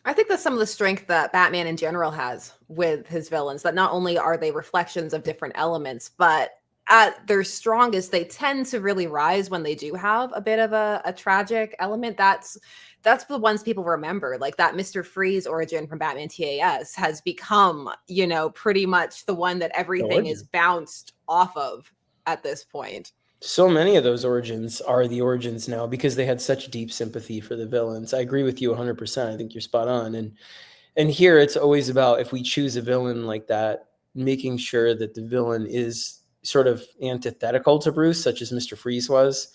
I think that's some of the strength that Batman in general has with his villains, that not only are they reflections of different elements, but at their strongest, they tend to really rise when they do have a bit of a tragic element. That's the ones people remember. Like that Mr. Freeze origin from Batman TAS has become, you know, pretty much the one that The everything is origin. bounced off of at this point. So many of those origins are the origins now because they had such deep sympathy for the villains. I agree with you 100%. I think you're spot on. And here it's always about, if we choose a villain like that, making sure that the villain is sort of antithetical to Bruce, such as Mr. Freeze was,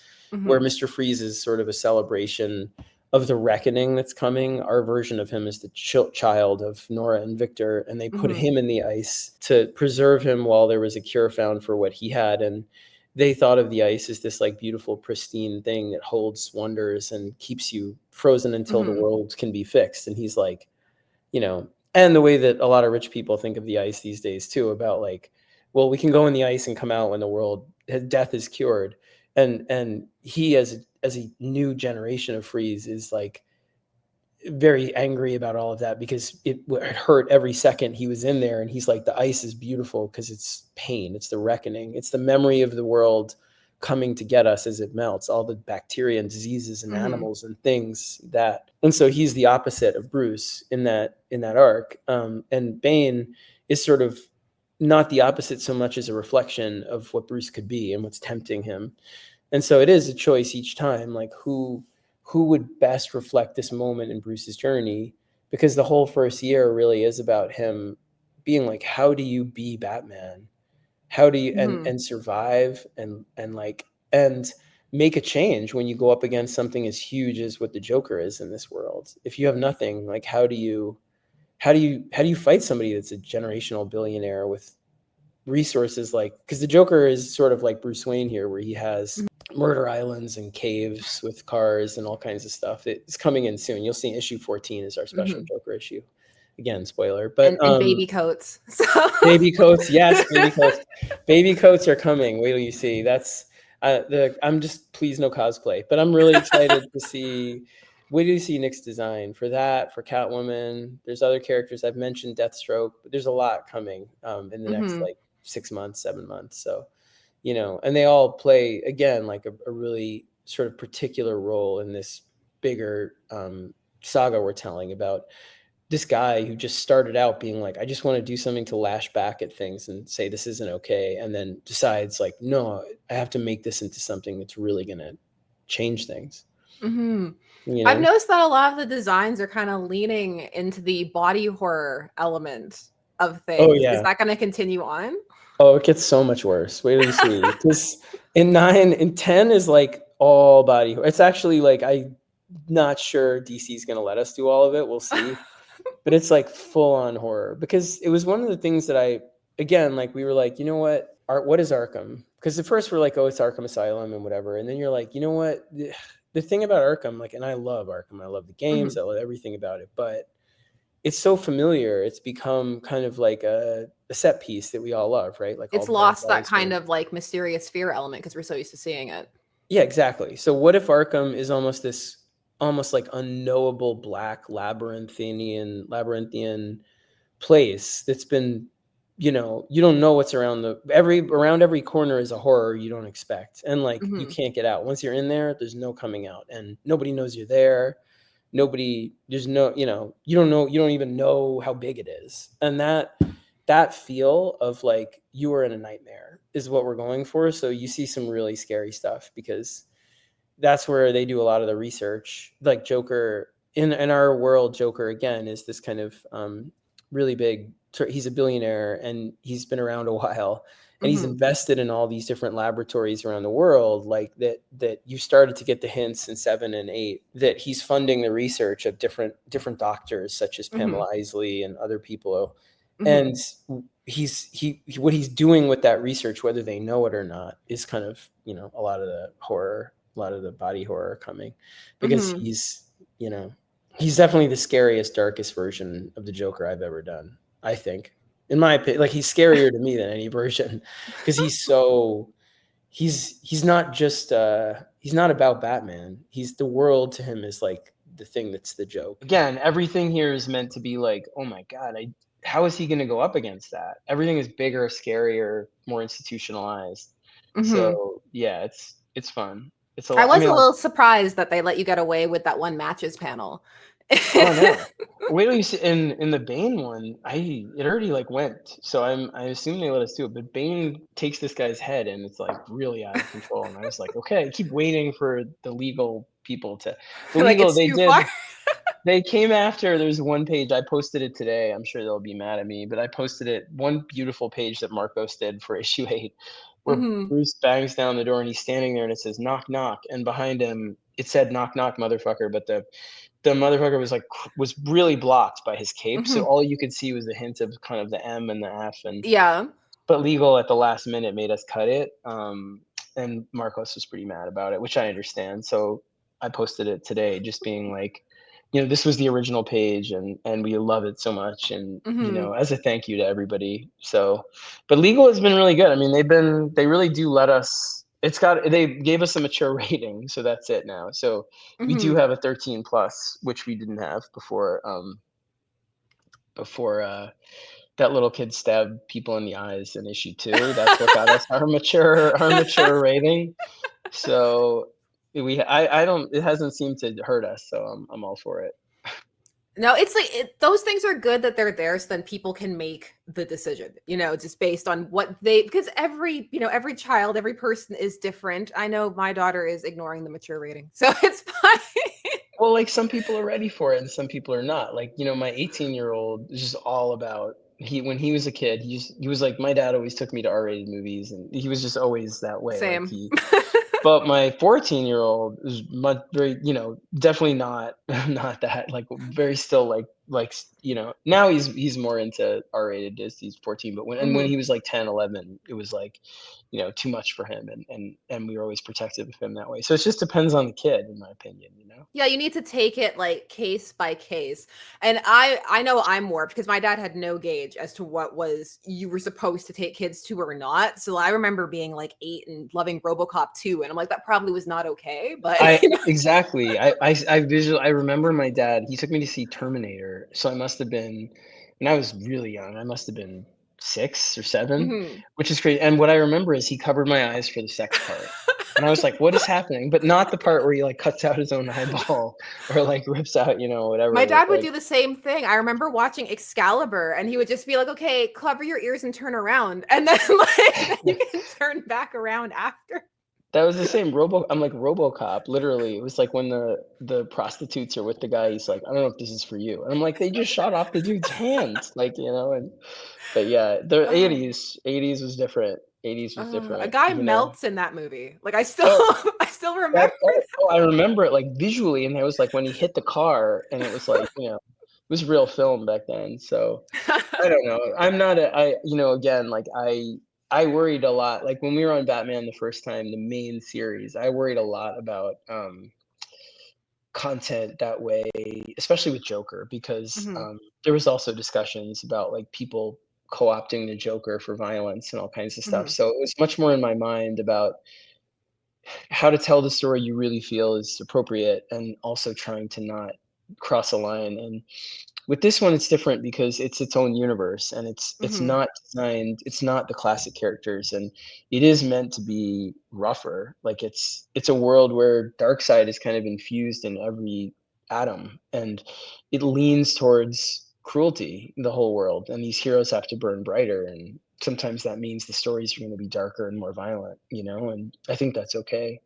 where Mhm. Mr. Freeze is sort of a celebration of the reckoning that's coming. Our version of him is the child of Nora and Victor, and they put Mhm. him in the ice to preserve him while there was a cure found for what he had. And they thought of the ice as this like beautiful, pristine thing that holds wonders and keeps you frozen until the Mhm. world can be fixed. And he's like, you know, and the way that a lot of rich people think of the ice these days too, about like, well, we can go in the ice and come out when the world death is cured. And he, as a new generation of Freeze, is like very angry about all of that because it hurt every second he was in there. And he's like, the ice is beautiful because it's pain, it's the reckoning, it's the memory of the world coming to get us as it melts, all the bacteria and diseases and Mhm. animals and things that. And so he's the opposite of Bruce in that arc. And Bane is sort of not the opposite so much as a reflection of what Bruce could be and what's tempting him. And so it is a choice each time, like who would best reflect this moment in Bruce's journey, because the whole first year really is about him being like, how do you be Batman? How do you Mhm. and survive and like and make a change when you go up against something as huge as what the Joker is in this world? If you have nothing, like how do you fight somebody that's a generational billionaire with resources, like, because the Joker is sort of like Bruce Wayne here, where he has murder islands and caves with cars and all kinds of stuff. It's coming in soon. You'll see issue 14 is our special Mhm. Joker issue. Again, spoiler, but And baby coats. So baby coats, yes, baby coats. Baby coats are coming. Wait till you see. That's I'm just, please no cosplay, but I'm really excited to see. Wait till you see Nick's design for that, for Catwoman. There's other characters I've mentioned, Deathstroke, but there's a lot coming in the next Mhm. like 6 months, 7 months. So, and they all play again like a really sort of particular role in this bigger saga we're telling about this guy who just started out being like, I just want to do something to lash back at things and say this isn't okay, and then decides like, no, I have to make this into something that's really gonna change things. Mhm. You I've know? noticed that a lot of the designs are kinda leaning into the body horror element of Oh things. Is yeah. that gonna continue on? Oh, it gets so much worse. Wait till you see. Because in 10 is like all body. It's actually like I'm not sure DC's gonna let us do all of it. We'll see. But it's like full on horror, because it was one of the things that again, like we were like, you know what, art, what is Arkham? Because at first we're like, oh, it's Arkham Asylum and whatever, and then you're like, you know what, the thing about Arkham, like, and I love Arkham, I love the games, Mhm. I love everything about it, but it's so familiar, it's become kind of like a set piece that we all love, right? Like all It's the bad lost that guys kind win. of, like, mysterious fear element because 'cause we're so used to seeing it. Yeah, exactly. So what if Arkham is almost like unknowable black labyrinthian place that's been, you don't know what's around every corner is a horror you don't expect, and like you Mhm. can't get out. Once you're in there, there's no coming out, and nobody knows you're there. Nobody, there's no, you don't even know how big it is. And that feel of like you are in a nightmare is what we're going for. So you see some really scary stuff, because that's where they do a lot of the research. Like Joker, in our world, Joker again is this kind of really big. He's a billionaire and he's been around a while, and he's Mhm. invested in all these different laboratories around the world. Like that you started to get the hints in 7 and 8 that he's funding the research of different doctors such as Mhm. Pamela Isley and other people, Mhm. and what he's doing with that research, whether they know it or not, is kind of a lot of the horror, a lot of the body horror coming, because Mhm. he's definitely the scariest, darkest version of the Joker I've ever done, I think, in my opinion. Like, he's scarier to me than any version, because he's not just he's not about Batman. He's, the world to him is like the thing that's the joke. Again, everything here is meant to be like, oh my God, how is he going to go up against that? Everything is bigger, scarier, more institutionalized. So yeah, it's fun. It's a I lot. I was mean, a little surprised that they let you get away with that one matches panel. oh no. Wait till you see in the Bane one, it already like went. So I assume they let us do it. But Bane takes this guy's head and it's like really out of control. And I was like, okay, I keep waiting for the legal people to Like, it's too far. They came after. There's one page, I posted it today. I'm sure they'll be mad at me, but I posted it. One beautiful page that Marcos did for issue 8, where Bruce bangs down the door and he's standing there and it says knock knock, and behind him it said knock knock motherfucker, but the motherfucker was really blocked by his cape, so all you could see was the hint of kind of the M and the F, and Yeah. but legal at the last minute made us cut it, and Marcos was pretty mad about it, which I understand. So I posted it today, just being like, this was the original page, and we love it so much, and as a thank you to everybody. So, but legal has been really good. I mean, they really do let us. They gave us a mature rating, so that's it now. So we do have a 13 plus, which we didn't have before. That little kid stabbed people in the eyes in issue 2. That's what got us our mature rating. So it hasn't seemed to hurt us, so I'm all for it. No, it's like those things are good that they're there so then people can make the decision, just based on what because every child, every person is different. I know my daughter is ignoring the mature rating, so it's fine. Well, like some people are ready for it and some people are not. Like, my 18-year-old is just all about, when he was a kid, he was like, my dad always took me to R-rated movies, and he was just always that way. Same. Like but my 14-year-old is very, definitely not that, like very still like, now he's more into R-rated as he's 14, but when he was like 10, 11, it was like, too much for him, and we were always protective of him that way. So it just depends on the kid, in my opinion, Yeah, you need to take it like case by case. And I know I'm warped because my dad had no gauge as to what you were supposed to take kids to or not. So I remember being like 8 and loving RoboCop 2, and I'm like, that probably was not okay. But exactly. I remember my dad, he took me to see Terminator. So I must have been, when I was really young, I must have been 6 or 7, which is crazy. And what I remember is he covered my eyes for the sex part. And I was like, what is happening? But not the part where he like cuts out his own eyeball or like rips out, whatever. My dad would do the same thing. I remember watching Excalibur and he would just be like, okay, cover your ears and turn around. And then like you can turn back around after. That was the same I'm like RoboCop, literally. It was like when the prostitutes are with the guy, he's like, I don't know if this is for you. And I'm like, they just shot off the dude's hands. Like, but yeah, the 80s was different. 80s was different. A guy melts in that movie. Like I still remember. I remember it like visually, and it was like when he hit the car, and it was like, it was real film back then. So I don't know. I'm not again, like I worried a lot. Like when we were on Batman the first time, the main series, I worried a lot about content that way, especially with Joker, because there was also discussions about like people co-opting the Joker for violence and all kinds of stuff. So it was much more in my mind about how to tell the story you really feel is appropriate, and also trying to not cross a line. And with this one, it's different because it's its own universe, and it's not designed, it's not the classic characters, and it is meant to be rougher. Like it's a world where Darkseid is kind of infused in every atom, and it leans towards cruelty, the whole world, and these heroes have to burn brighter, and sometimes that means the stories are going to be darker and more violent, and I think that's okay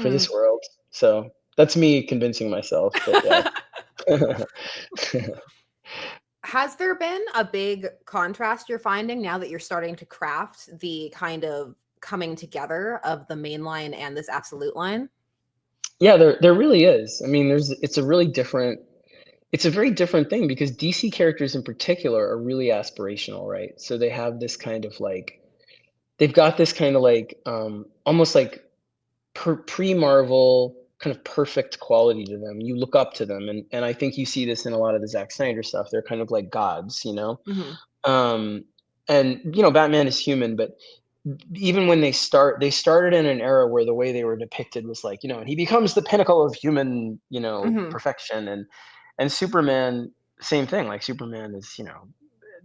for this world. So that's me convincing myself, but yeah. Has there been a big contrast you're finding now that you're starting to craft the kind of coming together of the main line and this absolute line? Yeah, there really is. I mean, it's a very different thing, because DC characters in particular are really aspirational, right? So they have this kind of like, they've got this kind of like almost like pre-Marvel kind of perfect quality to them. You look up to them, and I think you see this in a lot of the Zack Snyder stuff. They're kind of like gods, and Batman is human, but even when they started in an era where the way they were depicted was like, and he becomes the pinnacle of human, Mhm. perfection, and Superman, same thing. Like Superman is,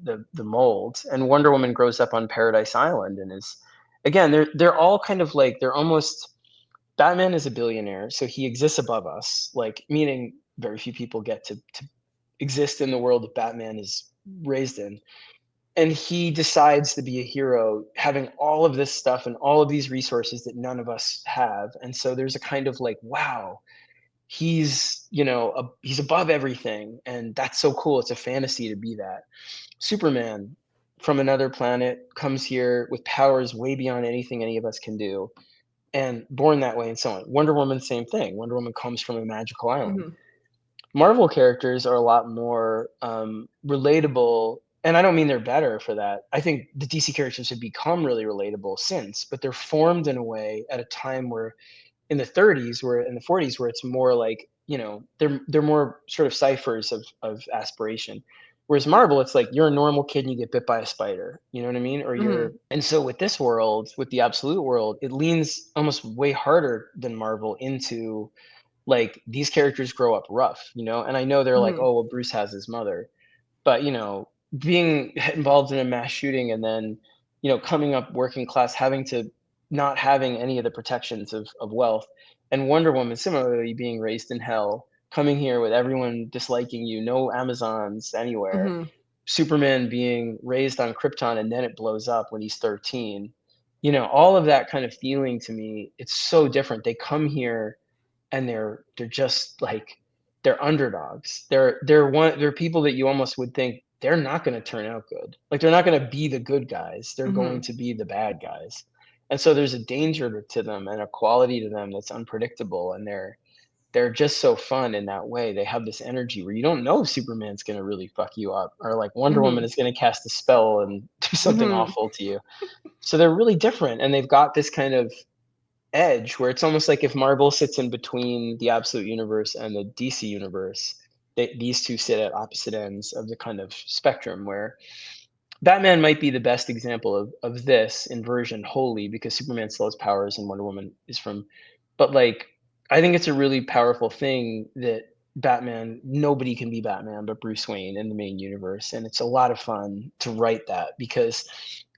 the mold, and Wonder Woman grows up on Paradise Island and is, again, they're all kind of like, they're almost, Batman is a billionaire, so he exists above us, like, meaning very few people get to exist in the world that Batman is raised in. And he decides to be a hero having all of this stuff and all of these resources that none of us have. And so there's a kind of like, wow, he's, he's above everything, and that's so cool. It's a fantasy to be that. Superman from another planet comes here with powers way beyond anything any of us can do, and born that way, and so on. Wonder Woman, same thing. Wonder Woman comes from a magical island. Mhm. Marvel characters are a lot more relatable, and I don't mean they're better for that. I think the DC characters have become really relatable since, but they're formed in a way at a time where in the 30s, where in the 40s, where it's more like, they're more sort of ciphers of aspiration. Whereas Marvel, it's like you're a normal kid and you get bit by a spider, you know what I mean? Or Mhm. and so with this world, with the absolute world, it leans almost way harder than Marvel into, like, these characters grow up rough, and I know they're like, Mhm. oh well, Bruce has his mother, but being involved in a mass shooting, and then coming up working class, having to not having any of the protections of wealth, and Wonder Woman similarly being raised in hell, coming here with everyone disliking you, no Amazons anywhere. Mhm. Superman being raised on Krypton and then it blows up when he's 13. All of that kind of feeling, to me, it's so different. They come here and they're just like, they're underdogs. They're people that you almost would think they're not going to turn out good. Like, they're not going to be the good guys. They're going Mhm. to be the bad guys. And so there's a danger to them and a quality to them that's unpredictable, and they're just so fun in that way. They have this energy where you don't know if Superman's going to really fuck you up, or like Wonder Woman Mhm. is going to cast a spell and do something Mhm. awful to you. So they're really different, and they've got this kind of edge where it's almost like if Marvel sits in between the Absolute Universe and the DC Universe, these two sit at opposite ends of the kind of spectrum, where Batman might be the best example of this inversion wholly, because Superman still has powers and Wonder Woman is from, but like, I think it's a really powerful thing that Batman, nobody can be Batman but Bruce Wayne in the main universe. And it's a lot of fun to write that, because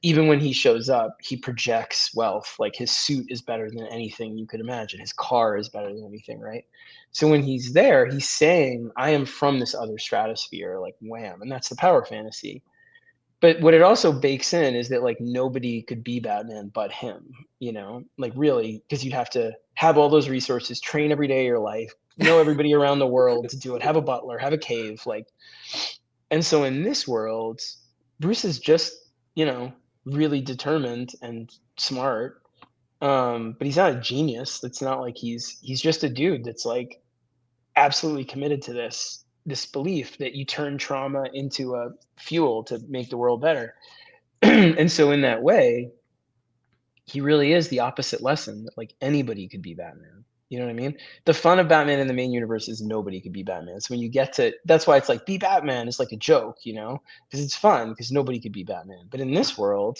even when he shows up, he projects wealth. Like, his suit is better than anything you could imagine. His car is better than anything, right? So when he's there, he's saying, I am from this other stratosphere, like wham. And that's the power fantasy. But what it also bakes in is that, like, nobody could be Batman but him, like, really, because you'd have to have all those resources, train every day of your life, know everybody around the world to do it, have a butler, have a cave, like. And so in this world, Bruce is just, really determined and smart. But he's not a genius. It's not like he's just a dude that's like absolutely committed to this belief that you turn trauma into a fuel to make the world better. And so in that way, he really is the opposite lesson, that like anybody could be Batman. You know what I mean? The fun of Batman in the main universe is nobody could be Batman. So when you get to, that's why it's like, be Batman is like a joke, because it's fun, because nobody could be Batman. But in this world,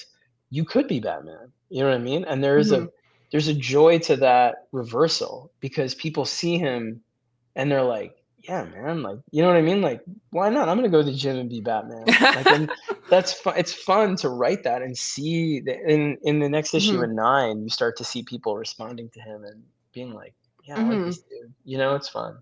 you could be Batman. You know what I mean? And Mhm. there's a joy to that reversal, because people see him and they're like, yeah, man, like, you know what I mean? Like, why not? I'm gonna go to the gym and be Batman. Like, and that's fun. It's fun to write that and see that in the next issue Mhm. in 9, you start to see people responding to him and being like, yeah, I like Mhm. this dude. It's fun.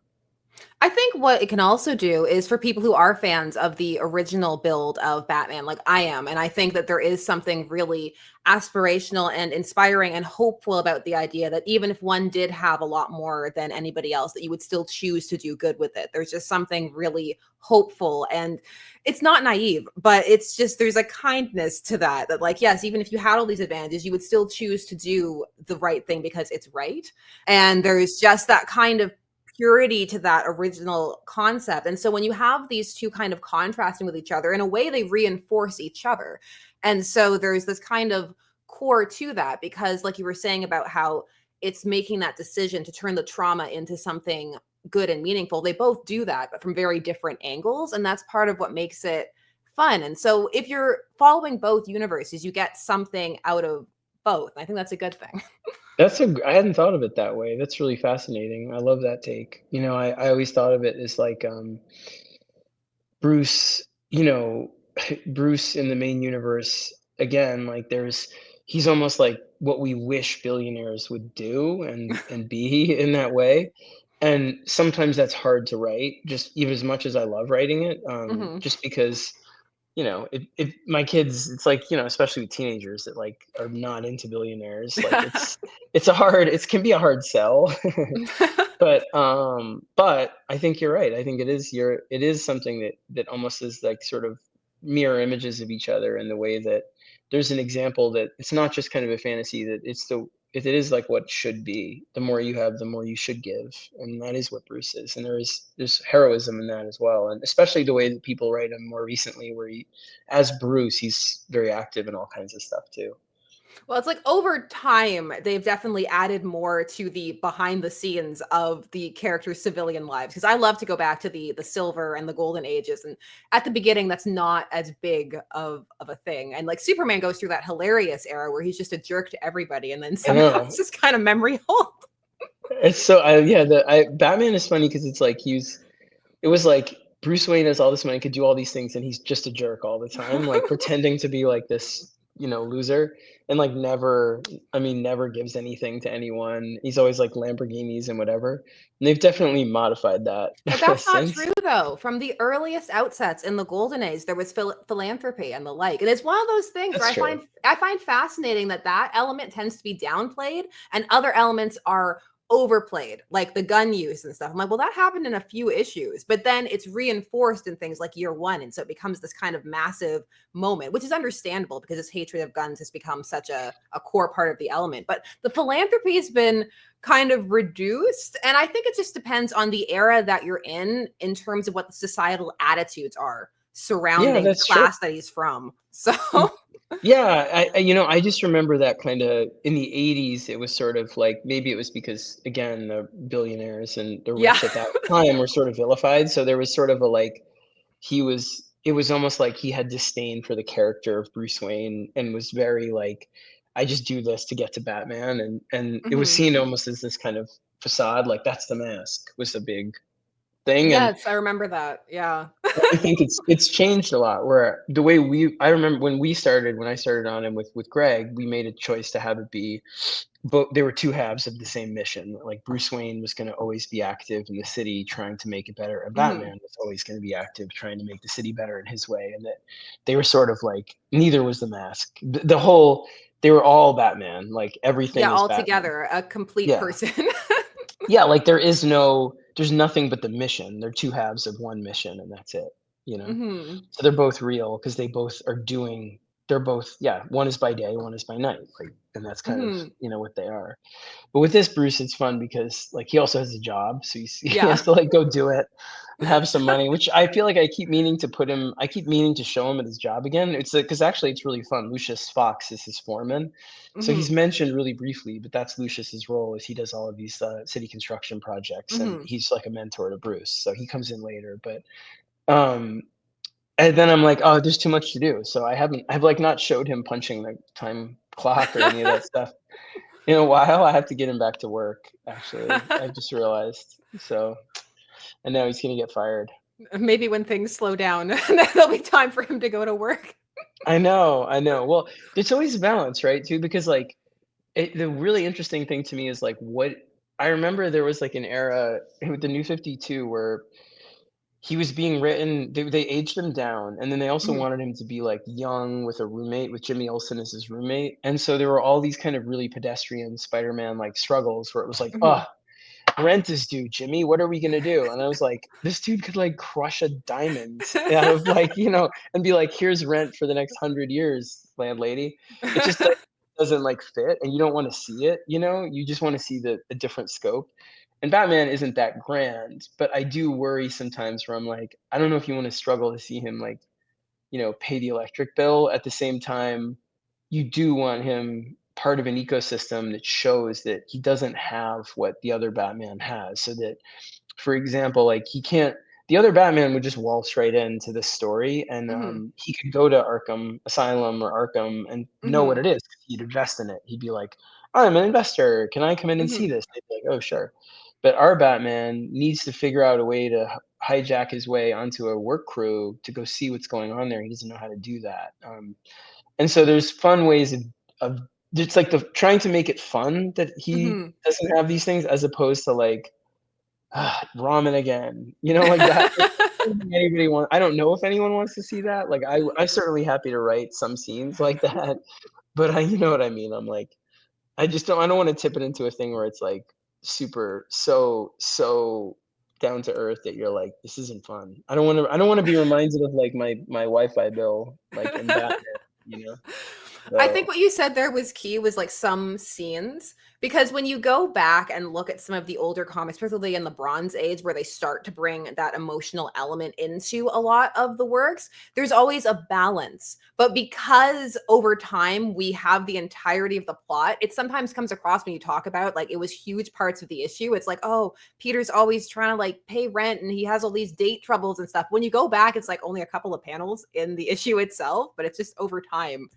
I think what it can also do is for people who are fans of the original build of Batman, like I am, and I think that there is something really aspirational and inspiring and hopeful about the idea that even if one did have a lot more than anybody else, that you would still choose to do good with it. There's just something really hopeful, and it's not naive, but it's just there's a kindness to that, that like, yes, even if you had all these advantages, you would still choose to do the right thing because it's right. And there's just that kind of purity to that original concept. And so when you have these two kind of contrasting with each other, in a way, they reinforce each other. And so there's this kind of core to that, because, like you were saying about how it's making that decision to turn the trauma into something good and meaningful. They both do that, but from very different angles. And that's part of what makes it fun. And so if you're following both universes, you get something out of both. I think that's a good thing. I hadn't thought of it that way. That's really fascinating. I love that take. I always thought of it as like Bruce, Bruce in the main universe, again, like he's almost like what we wish billionaires would do and be in that way. And sometimes that's hard to write, just even as much as I love writing it, Hmm. just because if my kids, it's like, especially with teenagers that like are not into billionaires, like it can be a hard sell. But I think you're right. I think it is something that almost is like sort of mirror images of each other in the way that there's an example that it's not just kind of a fantasy, that it is like what should be. The more you have, the more you should give, and that is what Bruce is. And there's heroism in that as well, and especially the way that people write him more recently, where as Bruce, he's very active in all kinds of stuff too. Well, it's like over time, they've definitely added more to the behind the scenes of the characters' civilian lives. Because I love to go back to the silver and the golden ages, and at the beginning, that's not as big of a thing. And like Superman goes through that hilarious era where he's just a jerk to everybody, and then I somehow know. it's just kind of memory hold. It's so yeah. Batman is funny because it's like it was like Bruce Wayne has all this money, could do all these things, and he's just a jerk all the time, like pretending to be like this, loser, and like never gives anything to anyone. He's always like Lamborghinis and whatever. And they've definitely modified that But that's not since. true, though. From the earliest outsets in the golden age, there was philanthropy and the like, and it's one of those things where That's true. I find fascinating that element tends to be downplayed, and other elements are overplayed, like the gun use and stuff. I'm like, well, that happened in a few issues, but then it's reinforced in things like Year One, and so it becomes this kind of massive moment, which is understandable because his hatred of guns has become such a core part of the element. But the philanthropy has been kind of reduced, and I think it just depends on the era that you're in terms of what the societal attitudes are Yeah, surrounding the that's true. class that he's from. So Yeah, I just remember that kind of in the 80s, it was sort of like, maybe it was because, again, the billionaires and the yeah. rich at that time were sort of vilified. So there was sort of a like, it was almost like he had disdain for the character of Bruce Wayne and was very like, I just do this to get to Batman. And it was Mhm. seen almost as this kind of facade, like that's the mask was a big thing. And Yes, I remember that. Yeah. I think it's changed a lot. Where the way I remember when I started on him with Greg, we made a choice to have it be, but there were two halves of the same mission. Like Bruce Wayne was going to always be active in the city, trying to make it better, and Mhm. Batman was always going to be active, trying to make the city better in his way. And that they were sort of like, neither was the mask. They were all Batman. Like everything Yeah, is Batman. altogether, a complete Yeah, person. yeah. Like there's nothing but the mission. They're two halves of one mission, and that's it. You know. Mhm. So they're both real because they both are doing. They're both, yeah. One is by day, one is by night. Like, and that's kind of Mhm. what they are. But with this Bruce, it's fun because like he also has a job, so he Yeah. has to like go do it and have some money. Which I feel like I keep meaning to show him at his job again. It's because actually it's really fun. Lucius Fox is his foreman, so he's Mhm. mentioned really briefly, but that's Lucius's role. Is he does all of these city construction projects, and Mhm. he's like a mentor to Bruce. So he comes in later, but um and then I'm like, oh, there's too much to do. So I've like not showed him punching the time clock or any of that stuff in a while. I have to get him back to work, actually. I just realized. So, and now he's gonna get fired. Maybe when things slow down, there'll be time for him to go to work. I know, I know. Well, there's always a balance, right? Too, because like the really interesting thing to me is like what I remember there was like an era with the New 52 where he was being written, they aged him down, and then they also Mhm. wanted him to be, like, young with a roommate, with Jimmy Olsen as his roommate, and so there were all these kind of really pedestrian Spider-Man, like, struggles where it was like, Mhm. "Ugh, rent is due, Jimmy, what are we gonna do?" And I was like, "This dude could, like, crush a diamond out of, like," and be like, "Here's rent for the next 100 years, landlady." It just doesn't, like, fit, and you don't wanna see it, You just wanna see the different scope. And Batman isn't that grand, but I do worry sometimes where I'm like, I don't know if you wanna struggle to see him, like, pay the electric bill. At the same time, you do want him part of an ecosystem that shows that he doesn't have what the other Batman has. So that, for example, like he can't the other Batman would just waltz right into this story, and Mhm. he could go to Arkham Asylum or Arkham and know what Mhm. it is. He'd invest in it. He'd be like, "I'm an investor. Can I come in and see Mhm. this?" They'd be like, "Oh, sure." But our Batman needs to figure out a way to hijack his way onto a work crew to go see what's going on there. He doesn't know how to do that. And so there's fun ways of it's like the trying to make it fun that he Mhm. doesn't have these things as opposed to like ramen again, you know, like that. Like, I don't think anybody want I don't know if anyone wants to see that. Like I'm certainly happy to write some scenes like that, but you know what I mean. I'm like, I don't want to tip it into a thing where it's like super so down to earth that you're like, this isn't fun. I don't want to be reminded of like my Wi-Fi bill like in Batman, you know. I think So what you said there was key was like some scenes because when you go back and look at some of the older comics, particularly in the Bronze Age, where they start to bring that emotional element into a lot of the works, there's always a balance. But because over time we have the entirety of the plot, it sometimes comes across when you talk about like it was huge parts of the issue. It's like, oh, Peter's always trying to like pay rent and he has all these date troubles and stuff. When you go back, it's like only a couple of panels in the issue itself, but it's just over time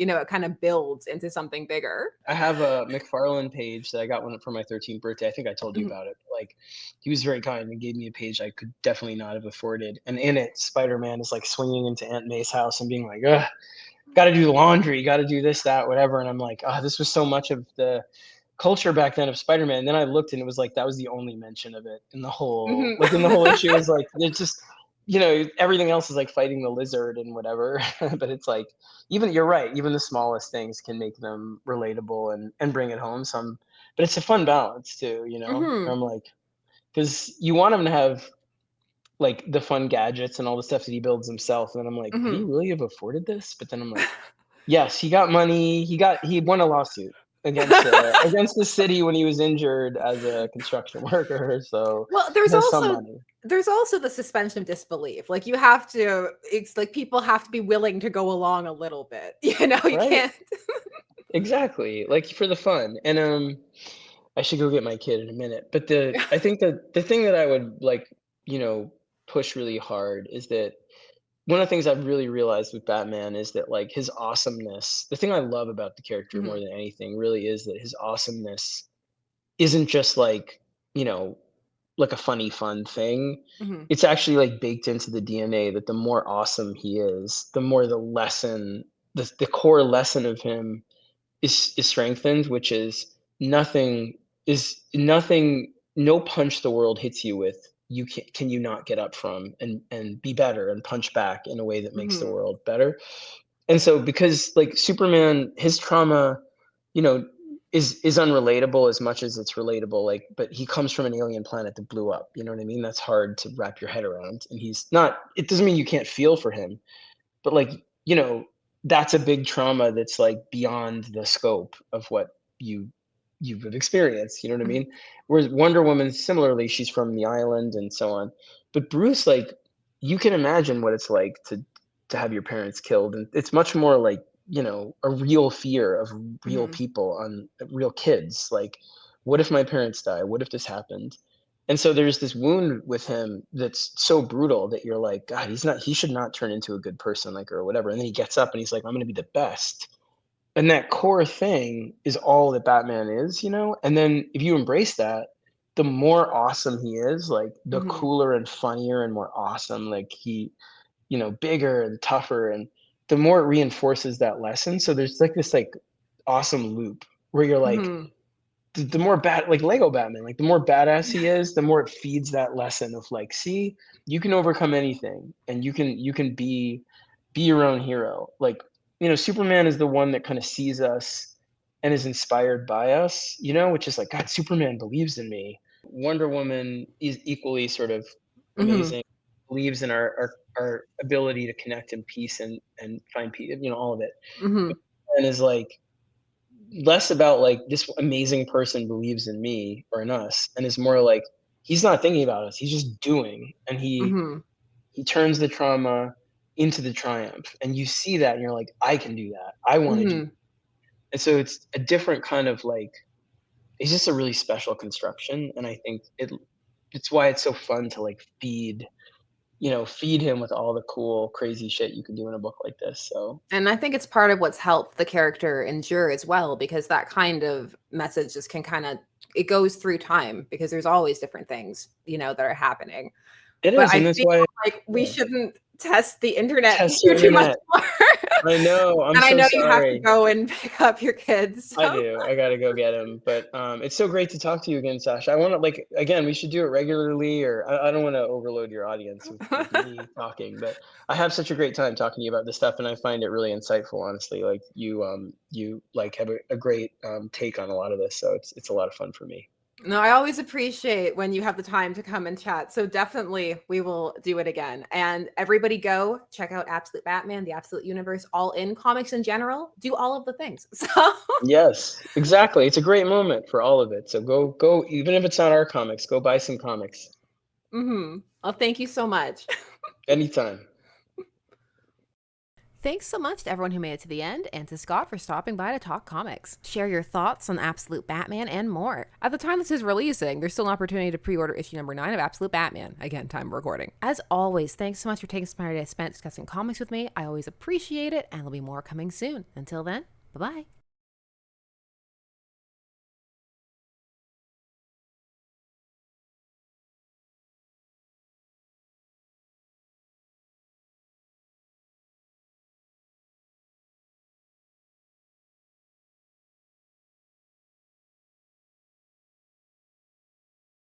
it kind of builds into something bigger. I have a McFarlane page that I got one for my 13th birthday. I think I told you Mhm. about it. Like, he was very kind and gave me a page I could definitely not have afforded. And in it, Spider-Man is like swinging into Aunt May's house and being like, "Ugh, got to do the laundry, got to do this, that, whatever." And I'm like, "Oh, this was so much of the culture back then of Spider-Man." And then I looked and it was like that was the only mention of it in the whole Mhm. like in the whole issue. It was like it's just everything else is like fighting the lizard and whatever. But it's like even you're right, even the smallest things can make them relatable and bring it home some. But it's a fun balance too, you know. Mhm. I'm like because you want him to have like the fun gadgets and all the stuff that he builds himself. And then I'm like, could he Mhm. really have afforded this? But then I'm like, yes, he got money. He won a lawsuit against the city when he was injured as a construction worker. So Well, he has some money. there's also the suspension of disbelief. Like you have to it's like people have to be willing to go along a little bit. You Right? can't. Exactly. Like for the fun. And I should go get my kid in a minute. But I think that the thing that I would like, you know, push really hard is that one of the things I've really realized with Batman is that like his awesomeness, the thing I love about the character more Mhm. than anything really is that his awesomeness isn't just like, you know, like a funny fun thing. Mhm. It's actually like baked into the DNA that the more awesome he is, the more the lesson, the core lesson of him is strengthened, which is nothing, no punch the world hits you with, can you not get up from and be better and punch back in a way that makes the Mhm. world better. And so because like Superman, his trauma, you know, is unrelatable as much as it's relatable. Like, but he comes from an alien planet that blew up. You know what I mean? That's hard to wrap your head around. And he's not. It doesn't mean you can't feel for him, but like that's a big trauma that's like beyond the scope of what you you've experienced. You know what I Mhm. mean? Whereas Wonder Woman, similarly, she's from the island and so on. But Bruce, like, you can imagine what it's like to have your parents killed, and it's much more like a real fear of real Mhm. people on real kids. Like, what if my parents die? What if this happened? And so there's this wound with him that's so brutal that you're like, God, he should not turn into a good person, like, or whatever. And then he gets up and he's like, I'm going to be the best. And that core thing is all that Batman is. And then if you embrace that, the more awesome he is, like the Mhm. cooler and funnier and more awesome, like bigger and tougher. And the more it reinforces that lesson. So there's like this like awesome loop where you're like, Mhm. the more bad like Lego Batman, like the more badass he is, the more it feeds that lesson of like, see, you can overcome anything and you can be your own hero. Like, Superman is the one that kind of sees us and is inspired by us, which is like, God, Superman believes in me. Wonder Woman is equally sort of Mhm. amazing, believes in our ability to connect in peace and find peace, all of it. Mhm. And is like less about like this amazing person believes in me or in us, and is more like he's not thinking about us, he's just doing, and Mhm. he turns the trauma into the triumph, and you see that and you're like, I can do that, I want to do. Mhm. And so it's a different kind of like, it's just a really special construction, and I think it's why it's so fun to like feed feed him with all the cool, crazy shit you can do in a book like this. So, And I think it's part of what's helped the character endure as well, because that kind of message just can it goes through time, because there's always different things, that are happening. it But is, I and that's feel why like we shouldn't test the internet test the too much internet. more. I know. I'm And I so know you have to sorry. go and pick up your kids. I So. do. I gotta go get him. But it's so great to talk to you again, Sasha. I want to again. We should do it regularly, or I don't want to overload your audience with me talking. But I have such a great time talking to you about this stuff, and I find it really insightful. Honestly, like you have a great take on a lot of this, so it's a lot of fun for me. No, I always appreciate when you have the time to come and chat. So definitely we will do it again. And everybody go check out Absolute Batman, the Absolute Universe, all in comics in general. Do all of the things. So Yes, exactly. It's a great moment for all of it. So go, even if it's not our comics, go buy some comics. Well, thank you so much. Anytime. Thanks so much to everyone who made it to the end, and to Scott for stopping by to talk comics. Share your thoughts on Absolute Batman and more. At the time this is releasing, there's still an opportunity to pre-order issue number 9 of Absolute Batman. Again, time of recording. As always, thanks so much for taking some time today spent discussing comics with me. I always appreciate it, and there'll be more coming soon. Until then, bye-bye.